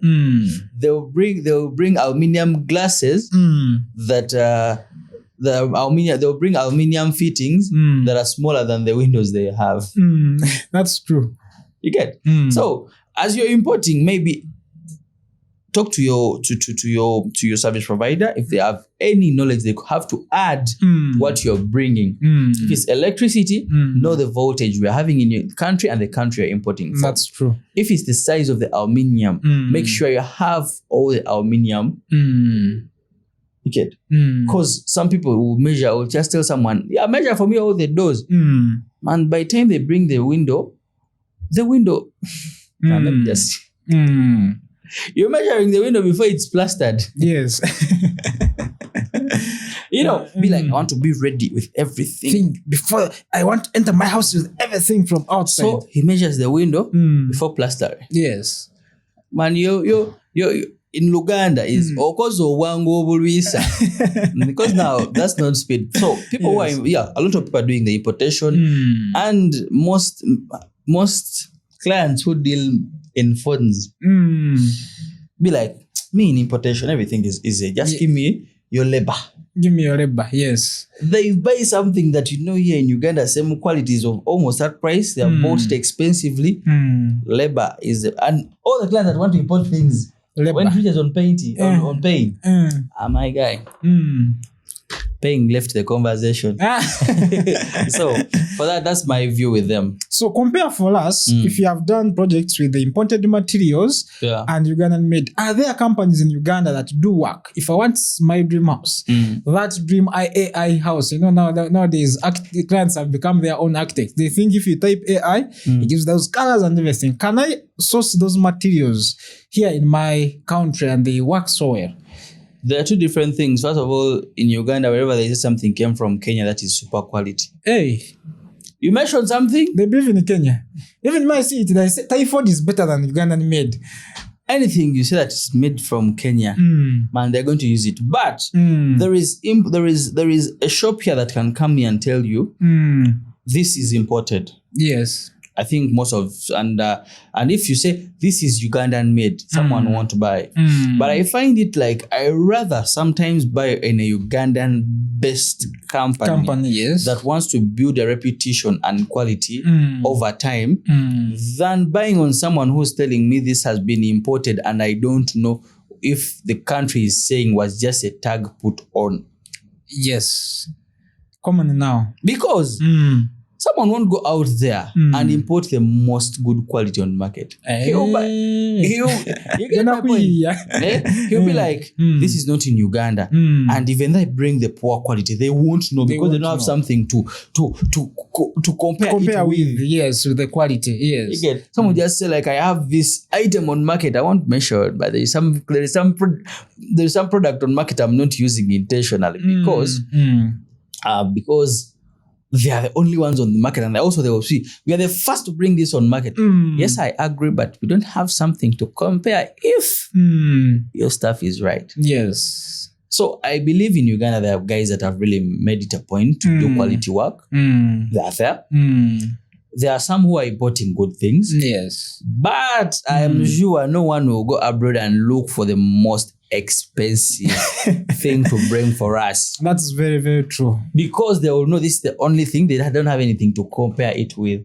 They'll bring aluminium glasses that they'll bring aluminium fittings that are smaller than the windows they have. That's true. You get? So as you're importing, maybe talk to your service provider. If they have any knowledge, they have to add what you're bringing. If it's electricity, know the voltage we're having in your country and the country you're importing from. That's true. If it's the size of the aluminium, make sure you have all the aluminium. You get? Because some people will just tell someone, measure for me all the doors. And by the time they bring the window, let me just... You're measuring the window before it's plastered. Yes. Be like, I want to be ready with everything. Before I want to enter my house with everything from outside. So he measures the window before plastering. Yes. Man, you in Uganda is okozo wangu obulwisa. Because now that's not speed. So people who are, a lot of people are doing the importation, and most clients who deal in funds be like, me in importation, everything is easy. Just give me your labor. Give me your labor, yes. They buy something that here in Uganda, same qualities of almost that price. They are bought expensively. Labor is, and all the clients that want to import things, when it reaches on painting, on paying, my guy. Paying left the conversation. So for that's my view with them. So compare for us, if you have done projects with the imported materials and Ugandan made, are there companies in Uganda that do work? If I want my dream house, that dream AI house, nowadays clients have become their own architects. They think if you type AI, it gives those colors and everything. Can I source those materials here in my country and they work so well? There are two different things. First of all, in Uganda, wherever they say something came from Kenya, that is super quality. Hey. You mentioned something? They believe in Kenya. Even my city, they say typhoid is better than Ugandan made. Anything you say that is made from Kenya, man, they're going to use it. But there is a shop here that can come here and tell you this is imported. Yes. I think most of and if you say this is Ugandan made, someone won't buy. But I find it like I rather sometimes buy in a Ugandan based company yes, that wants to build a reputation and quality over time than buying on someone who's telling me this has been imported and I don't know if the country is saying was just a tag put on. Yes, common now because. Someone won't go out there and import the most good quality on the market. He'll get my point. He'll be like, this is not in Uganda. And even they bring the poor quality, they won't know because they don't have something to compare it with. Yes, with the quality. Yes. You get someone just say like, I have this item on market. I won't measure it, but there's some product on market I'm not using intentionally because they are the only ones on the market, and also they will see we are the first to bring this on market. Yes, I agree, but we don't have something to compare if your stuff is right. Yes. So I believe in Uganda there are guys that have really made it a point to do quality work. They are there. There are some who are importing good things. Yes. But I am sure no one will go abroad and look for the most expensive thing to bring for us. That's very, very true. Because they will know this is the only thing. They don't have anything to compare it with.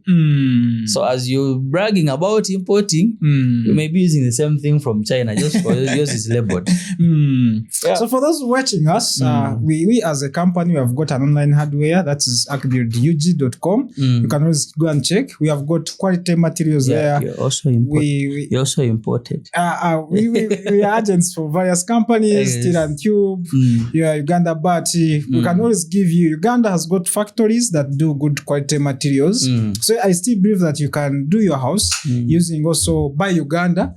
So as you're bragging about importing, you may be using the same thing from China just for yours is labeled. Yeah. So for those watching us, we as a company, we have got an online hardware that is akbuildug.com. You can always go and check. We have got quality materials there. You're also you're also imported. We are agents for various companies, Steel and Tube, Uganda Bati. We can always give you. Uganda has got factories that do good quality materials. So I still believe that you can do your house using also Buy Uganda.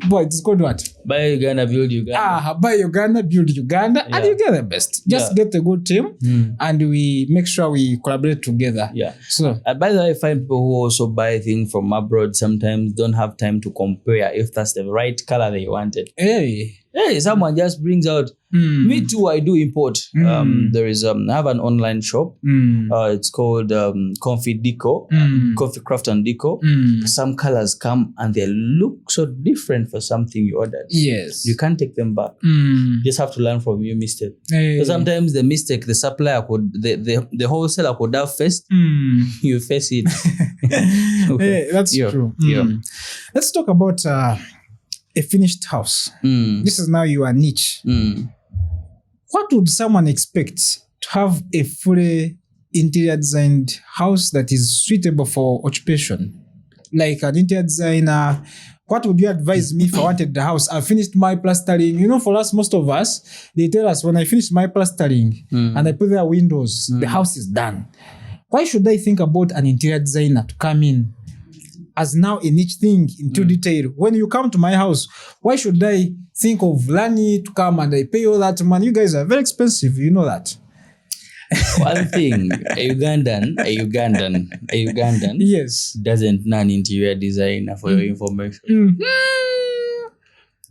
Boy, it's called what? Buy Uganda, build Uganda. Buy Uganda, build Uganda, and you get the best. Just get a good team, and we make sure we collaborate together. Yeah. So, by the way, I find people who also buy things from abroad sometimes don't have time to compare if that's the right color they wanted. Hey, someone just brings out. Me too, I do import. There is I have an online shop. It's called Comfy Deco, Comfy Craft and Deco. Some colors come and they look so different for something you ordered. Yes. You can't take them back. You just have to learn from your mistake. So sometimes the mistake, the supplier could, the wholesaler could have faced. You face it. Okay. That's true. Let's talk about a finished house. This is now your niche. What would someone expect to have a fully interior designed house that is suitable for occupation? Like an interior designer, what would you advise me if I wanted the house? I finished my plastering. You know, for us, most of us, they tell us when I finish my plastering and I put their windows, the house is done. Why should I think about an interior designer to come in as now a niche thing into detail? When you come to my house, why should I think of Lanny to come and I pay all that money? You guys are very expensive, you know that. One thing, a Ugandan yes, doesn't know an interior designer for your information.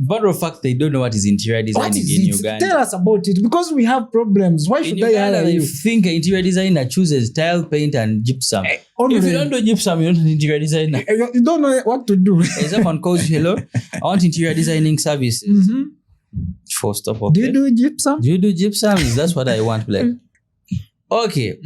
Matter of fact, they don't know what is interior designing in Uganda. Tell us about it, because we have problems. Why should I hire you? You think an interior designer chooses tile, paint, and gypsum. If you don't do gypsum, you're not an interior designer. You don't know what to do. Someone calls you, hello, I want interior designing services. Full stop. Okay. Do you do gypsum? Do you do gypsum? That's what I want. Like, okay.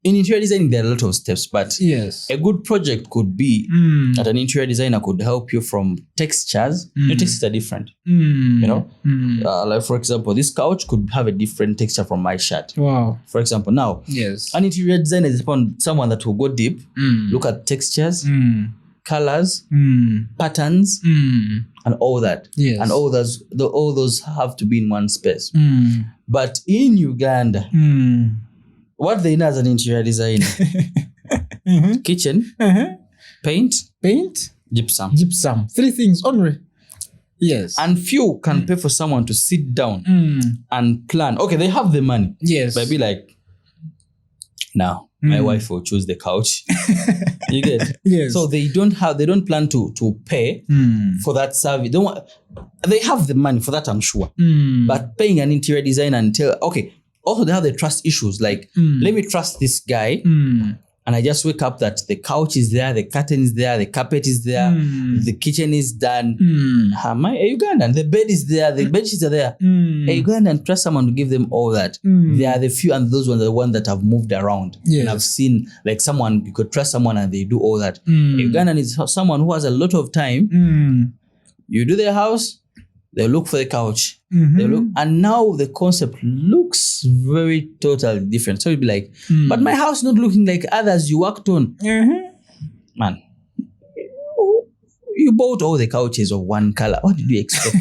In interior designing, there are a lot of steps, but yes, a good project could be that an interior designer could help you from textures. Your textures are different, you know. Like for example, this couch could have a different texture from my shirt. Wow. For example, now, yes, an interior designer is someone that will go deep, look at textures, colors, patterns, and all that. Yes, and all those have to be in one space. But in Uganda, what they know as an interior designer, kitchen, paint, gypsum. 3 things only. Yes. And few can pay for someone to sit down and plan. Okay, they have the money. Yes. But be like, now my wife will choose the couch. You get? Yes. So they don't plan to pay for that service. They have the money for that, I'm sure. But paying an interior designer and also they have the trust issues. Like, let me trust this guy and I just wake up that the couch is there, the curtain is there, the carpet is there, the kitchen is done. Am I a Ugandan? The bed is there, the bedsheets are there. A Ugandan, trust someone to give them all that. They are the few, and those ones are the ones that have moved around. And I've seen like someone, you could trust someone and they do all that. A Ugandan is someone who has a lot of time. You do their house, they look for the couch. They look, and now the concept looks very totally different. So you'll be like, but my house is not looking like others you worked on. Man, you bought all the couches of one color. What did you expect?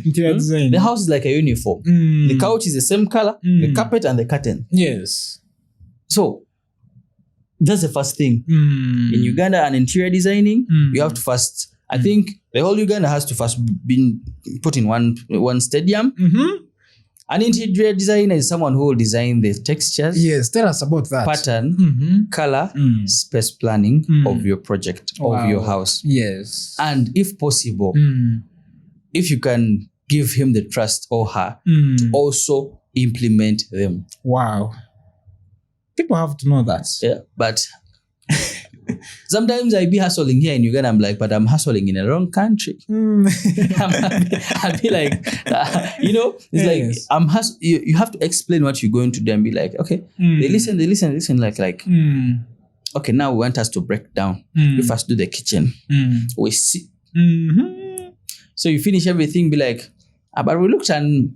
The house is like a uniform. The couch is the same color, the carpet and the curtain. Yes. So that's the first thing. In Uganda and interior designing, you have to first, I think the whole Uganda has to first be put in one stadium. An interior designer is someone who will design the textures. Yes, tell us about that. Pattern, color, space planning of your project, of your house. Yes. And if possible, if you can give him the trust or her to also implement them. Wow. People have to know that. Yeah, but sometimes I be hustling here in Uganda. I'm like, but I'm hustling in a wrong country. I'll be like, it's like I'm you have to explain what you're going to do and be like, okay, they listen, like, okay, now we want us to break down. We first do the kitchen. We see. So you finish everything, be like, but we looked and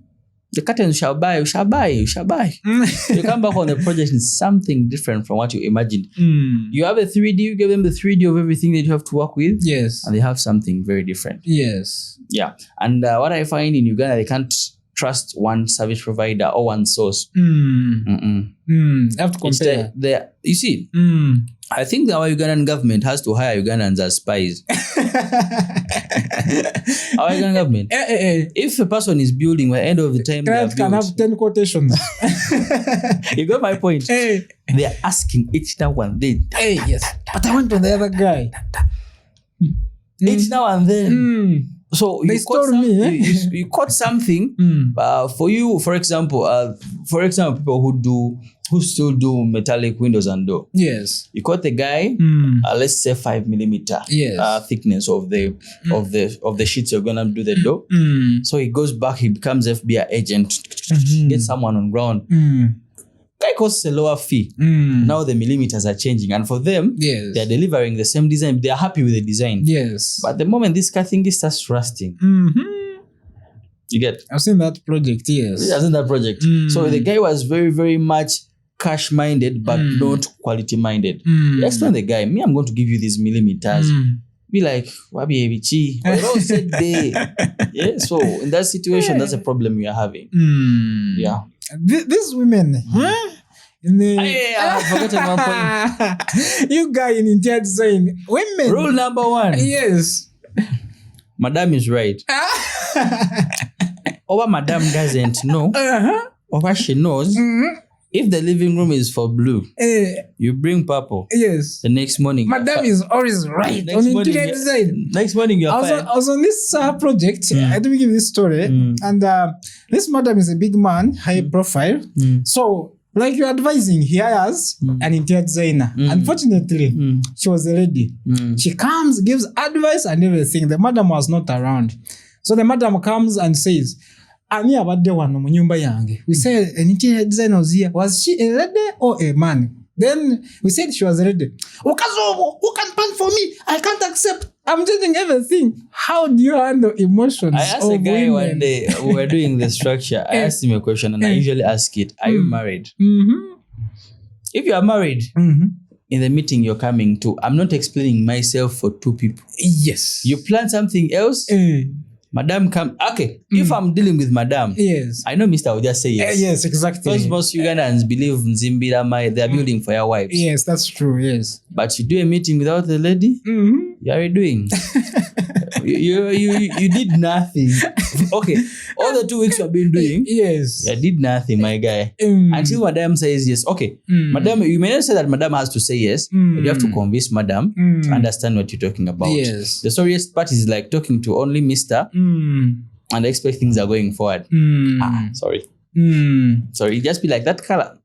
the curtains shall buy. You come back on the project in something different from what you imagined. You have a 3D, you give them the 3D of everything that you have to work with. Yes. And they have something very different. Yes. Yeah. And what I find in Uganda, they can't trust one service provider or one source. You have to compare. You see, I think our Ugandan government has to hire Ugandans as spies. Our Ugandan government. If a person is building, by the end of the time, client can have 10 quotations. You got my point. They are asking each now and then. Yes. But I went to the other guy. Each now and then. So they stole me. You caught something for you. For example, people who still do metallic windows and door. Yes. You caught the guy. Let's say 5mm thickness of the sheets you're gonna do the door. So he goes back. He becomes FBI agent. Gets someone on ground. Guy costs a lower fee. Now the millimeters are changing, and for them, they are delivering the same design. They are happy with the design. Yes. But the moment this car thing starts rusting, you get. I've seen that project. Yes. I've seen that project. So the guy was very, very much cash minded, but not quality minded. Explain the guy. Me, I'm going to give you these millimeters. Be like, wabi ebichi. But all said they. Yeah. So in that situation, that's a problem you are having. Yeah. These women, I forgotten one point. You guy in interior design, women. Rule number 1. Yes. Madam is right. Or madam doesn't know. Or what she knows. If the living room is for blue, you bring purple. Yes. The next morning, madam is always right on interior design. Next morning, you're fine. I was on this project. I didn't give this story. And this madam is a big man, high profile. So, like you're advising, he hires an interior designer. Unfortunately, she was a lady. She comes, gives advice and everything. The madam was not around. So the madam comes and says, Ani abadde wano mu nyumba yange. We said an interior designer was here. Was she a lady or a man? Then we said she was a lady. Okazobo, who can pan for me? I can't accept. I'm changing everything. How do you handle emotions? I asked a guy one day, we were doing the structure. I asked him a question and I usually ask it, are you married? If you are married, in the meeting you're coming to, I'm not explaining myself for 2 people. Yes. You plan something else? Madam come. Okay, if I'm dealing with madam, I know Mr. will just say yes. Yes, exactly. Because most Ugandans believe Nzimbira, they are building for your wives. Yes, that's true, yes. But you do a meeting without the lady, you are doing. you did nothing. Okay, all the 2 weeks you have been doing, you did nothing, my guy. Until madam says yes. Okay, madam, you may not say that madam has to say yes, but you have to convince madam to understand what you're talking about. Yes. The sorriest part is like talking to only Mr. And expect things are going forward. Sorry, just be like that color.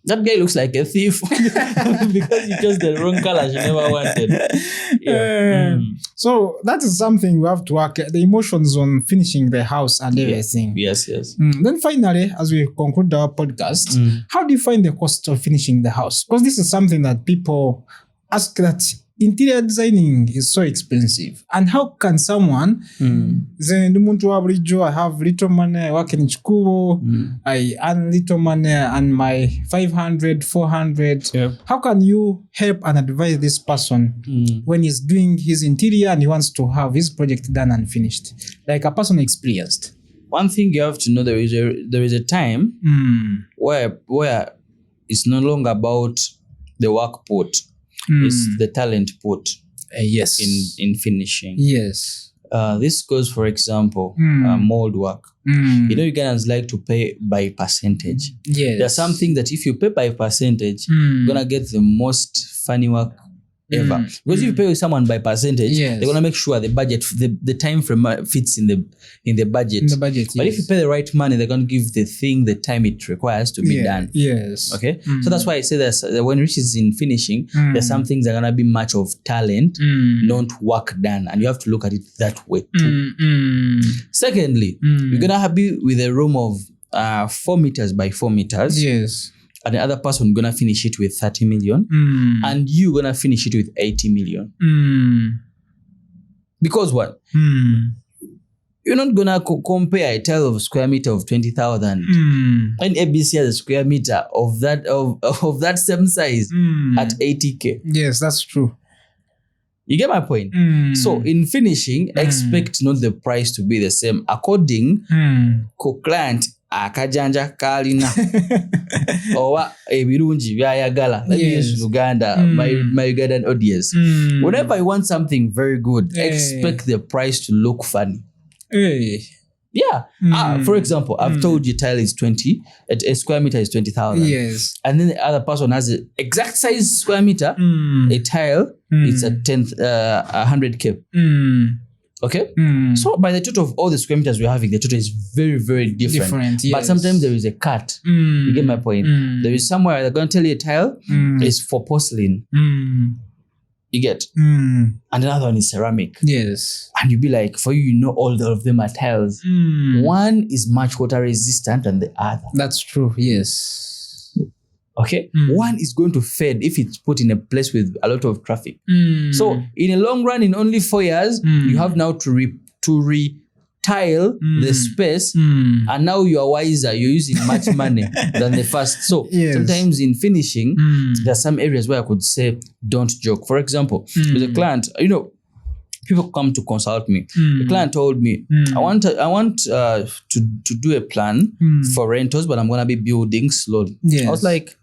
that guy looks like a thief because he chose the wrong color she never wanted. Yeah. So that is something we have to work, the emotions on finishing the house and everything. Yes. Then finally, as we conclude our podcast, how do you find the cost of finishing the house? Because this is something that people ask, that interior designing is so expensive. And how can someone, I have little money, I work in Chikubo, I earn little money and my 500, 400. Yep. How can you help and advise this person when he's doing his interior and he wants to have his project done and finished? Like a person experienced. One thing you have to know, there is a time where it's no longer about the work put. It's the talent put yes. in finishing. Yes. This goes, for example, mold work. You know, Ugandans like to pay by percentage. Yes. There's something that if you pay by percentage, you're gonna get the most funny work ever. Because if you pay someone by percentage, they're gonna make sure the budget, the time frame fits in the budget. In the budget, but if you pay the right money, they're gonna give the thing the time it requires to be done. Yes. Okay. So that's why I say that when it is in finishing, there's some things that are gonna be much of talent, not work done, and you have to look at it that way too. Secondly, you're gonna be with a room of 4 meters by 4 meters. Yes. And the other person gonna finish it with 30 million, and you gonna finish it with 80 million. Because what? You're not gonna compare a tile of square meter of 20,000 and ABC has a square meter of that same size at 80k. Yes, that's true. You get my point? So in finishing, expect not the price to be the same according to client akajanja kalina owa ebirungi byayagala. Let me use Uganda, my Ugandan audience. Whenever you want something very good, expect the price to look funny. Yeah. For example, I've told you tile is 20, a square meter is 20,000. Yes. And then the other person has the exact size square meter, a tile, it's a 100k. Okay? So by the total of all the square meters we're having, the total is very, very different. Yes. But sometimes there is a cut. You get my point? There is somewhere they're going to tell you a tile is for porcelain. You get? And another one is ceramic. Yes. And you'll be like, for you know all of them are tiles. One is much water resistant than the other. That's true. Yes. Okay? One is going to fade if it's put in a place with a lot of traffic. So in a long run, in only 4 years, you have now to retile the space, and now you are wiser. You're using much money than the first. So sometimes in finishing, there are some areas where I could say, don't joke. For example, with a client, you know, people come to consult me. The client told me, I want to do a plan for rentals, but I'm gonna be building slowly. I was like,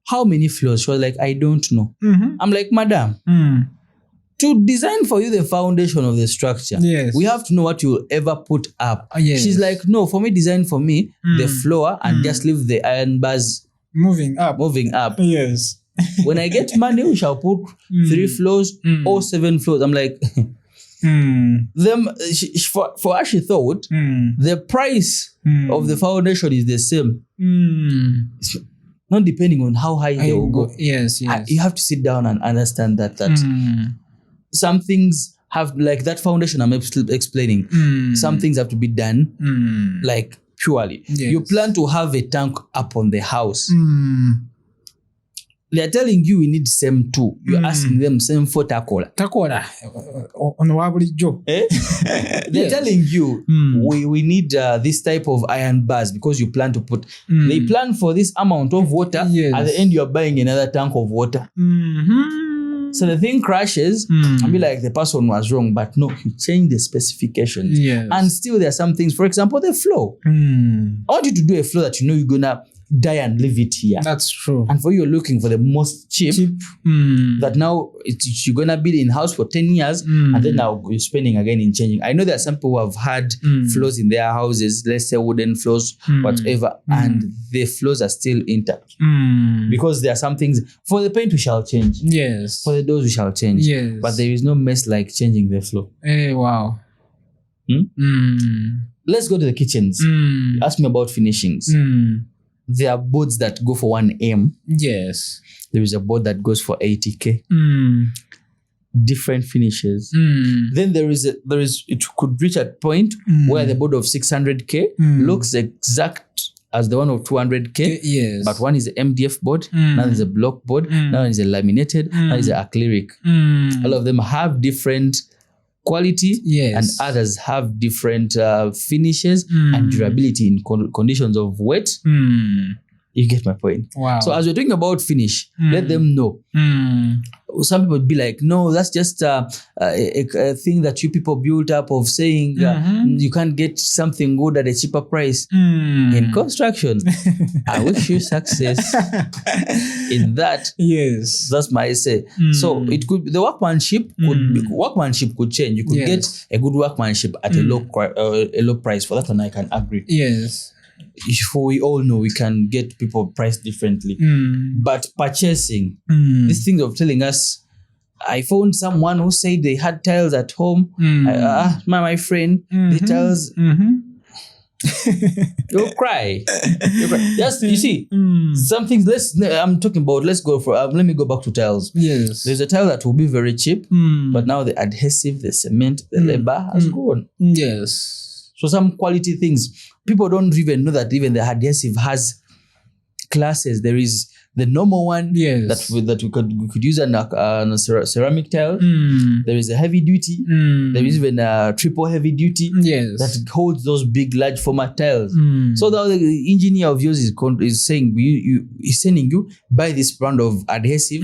how many floors? She was like, I don't know. I'm like, madam, to design for you the foundation of the structure, we have to know what you'll ever put up. She's like, no, for me, design for me the floor and just leave the iron bars moving up. Yes. When I get money, we shall put 3 floors or 7 floors. I'm like, for her, she thought the price of the foundation is the same. Not depending on how high they will go. Yes. You have to sit down and understand that some things have, like that foundation I'm explaining, some things have to be done like purely. You plan to have a tank up on the house. They are telling you we need same 2. You're asking them same 4 takola. On wabuli job. They're telling you we need this type of iron bars because you plan to put. They plan for this amount of water. At the end, you're buying another tank of water. So the thing crashes and be like, the person was wrong, but no, you change the specifications. And still there are some things, for example, the floor. I want you to do a floor that you know you're gonna die and leave it here. That's true. And for you, you're looking for the most cheap. That now you're gonna be in house for 10 years and then now you're spending again in changing. I know there are some people who have had floors in their houses, let's say wooden floors, whatever, and the floors are still intact. Because there are some things, for the paint we shall change. Yes. For the doors we shall change. Yes. But there is no mess like changing the floor. Wow. Let's go to the kitchens. Ask me about finishings. there are boards that go for 1M. Yes. There is a board that goes for 80K. Different finishes. Then there is it could reach a point where the board of 600K looks exact as the one of 200K. Yes. But one is the MDF board, now there's a block board, now is a laminated, now is a acrylic. All of them have different quality, and others have different finishes and durability in conditions of wet. You get my point. Wow. So as we're talking about finish, let them know. Some people would be like, no, that's just a thing that you people built up of saying you can't get something good at a cheaper price. In construction, I wish you success in that. Yes. That's my say. So it could be the workmanship could change. You could get a good workmanship at a low price. For that one, I can agree. Yes. For we all know we can get people priced differently. But purchasing, this thing of telling us, I found someone who said they had tiles at home. My friend, the tiles, you'll cry. Just, you see, some things, I'm talking about, let's go for, let me go back to tiles. Yes. There's a tile that will be very cheap, but now the adhesive, the cement, the labor has gone. Yes. So some quality things, people don't even know that even the adhesive has classes. There is the normal one that we could use on a ceramic tile. There is a heavy duty. There is even a triple heavy duty that holds those big, large format tiles. So the engineer of yours is saying, he's sending you, buy this brand of adhesive.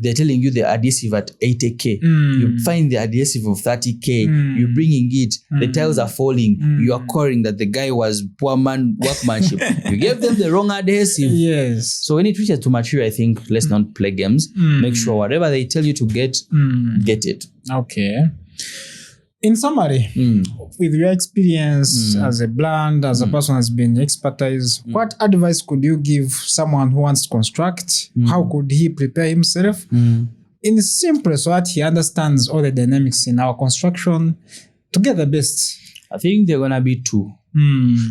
They're telling you the adhesive at 80K. You find the adhesive of 30K. You're bringing it. The tiles are falling. You are quarreling that the guy was poor man workmanship. You gave them the wrong adhesive. Yes. So when it reaches to material, I think let's not play games. Make sure whatever they tell you to get it. Okay. In summary, with your experience as a brand, as a person who has been expertise, what advice could you give someone who wants to construct? How could he prepare himself? In simple, so that he understands all the dynamics in our construction to get the best. I think there are gonna be two.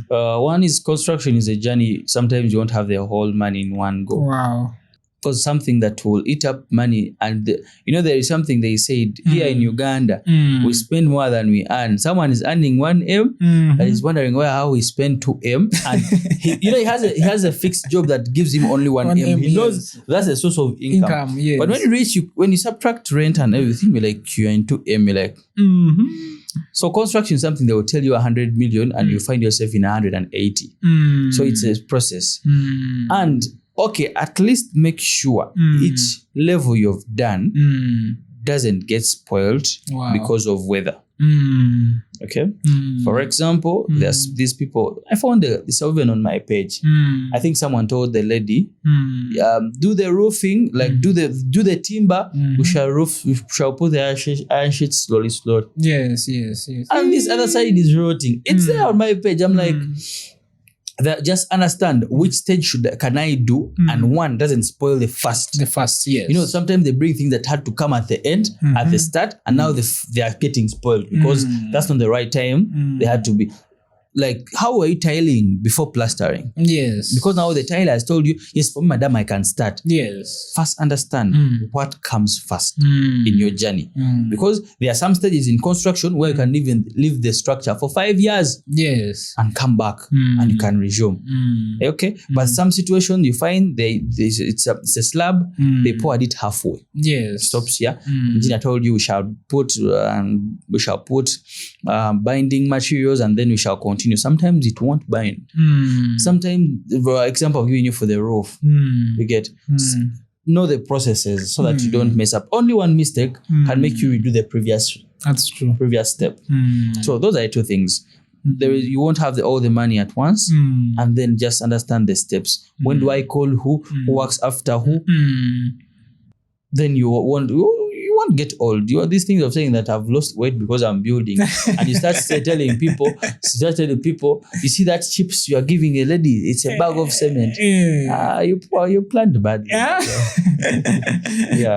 One is construction is a journey. Sometimes you won't have the whole money in one go. Wow. Because something that will eat up money, and there is something they said here in Uganda, we spend more than we earn. Someone is earning 1M and is wondering how we spend 2M, and he has a fixed job that gives him only 1M. He knows that's a source of income. Yes. But when you subtract rent and everything, you're in 2M, you're like. So construction is something they will tell you 100 million and you find yourself in 180. So it's a process. And okay, at least make sure each level you've done doesn't get spoiled because of weather. Okay. For example, there's these people. I found this even on my page. I think someone told the lady, do the roofing, do the timber. We shall put the iron sheets slowly. Yes. And this other side is rotting. It's there on my page. I'm like, just understand which stage can I do, and one doesn't spoil the first. The first, yes. Sometimes they bring things that had to come at the end, at the start, and now they are getting spoiled because that's not the right time. They had to be. Like, how are you tiling before plastering? Yes. Because now the tiler has told you, yes, for madam, I can start. Yes. First understand what comes first in your journey. Because there are some stages in construction where you can even leave the structure for 5 years. Yes. And come back and you can resume. Okay? But some situation you find it's a slab, they poured it halfway. Yes. Stops here. Engineer told you we shall put binding materials and then we shall continue. Sometimes it won't bind. Sometimes, for example, I'm giving you for the roof. You get know the processes so that you don't mess up. Only one mistake can make you redo the previous. That's true. Previous step. So those are two things. You won't have all the money at once, and then just understand the steps. When do I call who works after who? Then you won't don't get old. You know, these things of saying that I've lost weight because I'm building, and you start telling people, you see that chips you are giving a lady, it's a bag of cement. You planned badly. Yeah.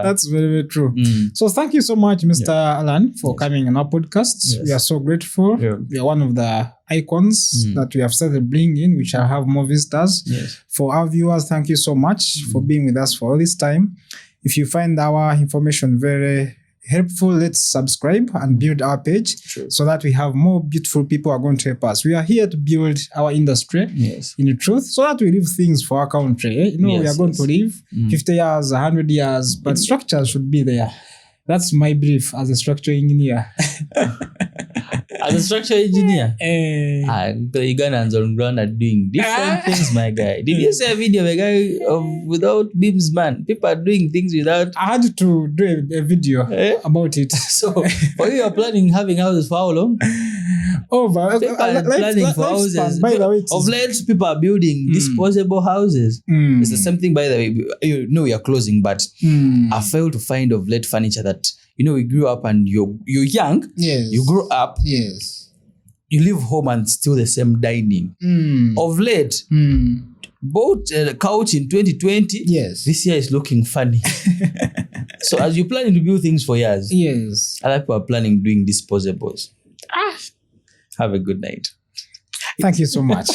That's very, very true. So thank you so much, Mr. Alan, for coming on our podcast. Yes. We are so grateful. Yeah. We are one of the icons that we have started bringing in, which shall have more visitors. Yes. For our viewers, thank you so much for being with us for all this time. If you find our information very helpful, let's subscribe and build our page so that we have more beautiful people who are going to help us. We are here to build our industry in the truth so that we leave things for our country. We are going to live 50 years, 100 years, but structures should be there. That's my belief as a structural engineer. As a structural engineer? The Ugandans on ground are doing different things, my guy. Did you see a video of a guy without beams, man? People are doing things without... I had to do a video about it. So, for you are planning having houses for how long? People are planning for houses. By the way, of late, people are building disposable houses. It's the same thing, by the way. We are closing, but I failed to find of late furniture that, we grew up and you're young. Yes. You grew up. Yes. You leave home and still the same dining. Of late, bought a couch in 2020. Yes. This year is looking funny. So as you're planning to build things for years, other people are planning doing disposables. Have a good night. Thank you so much.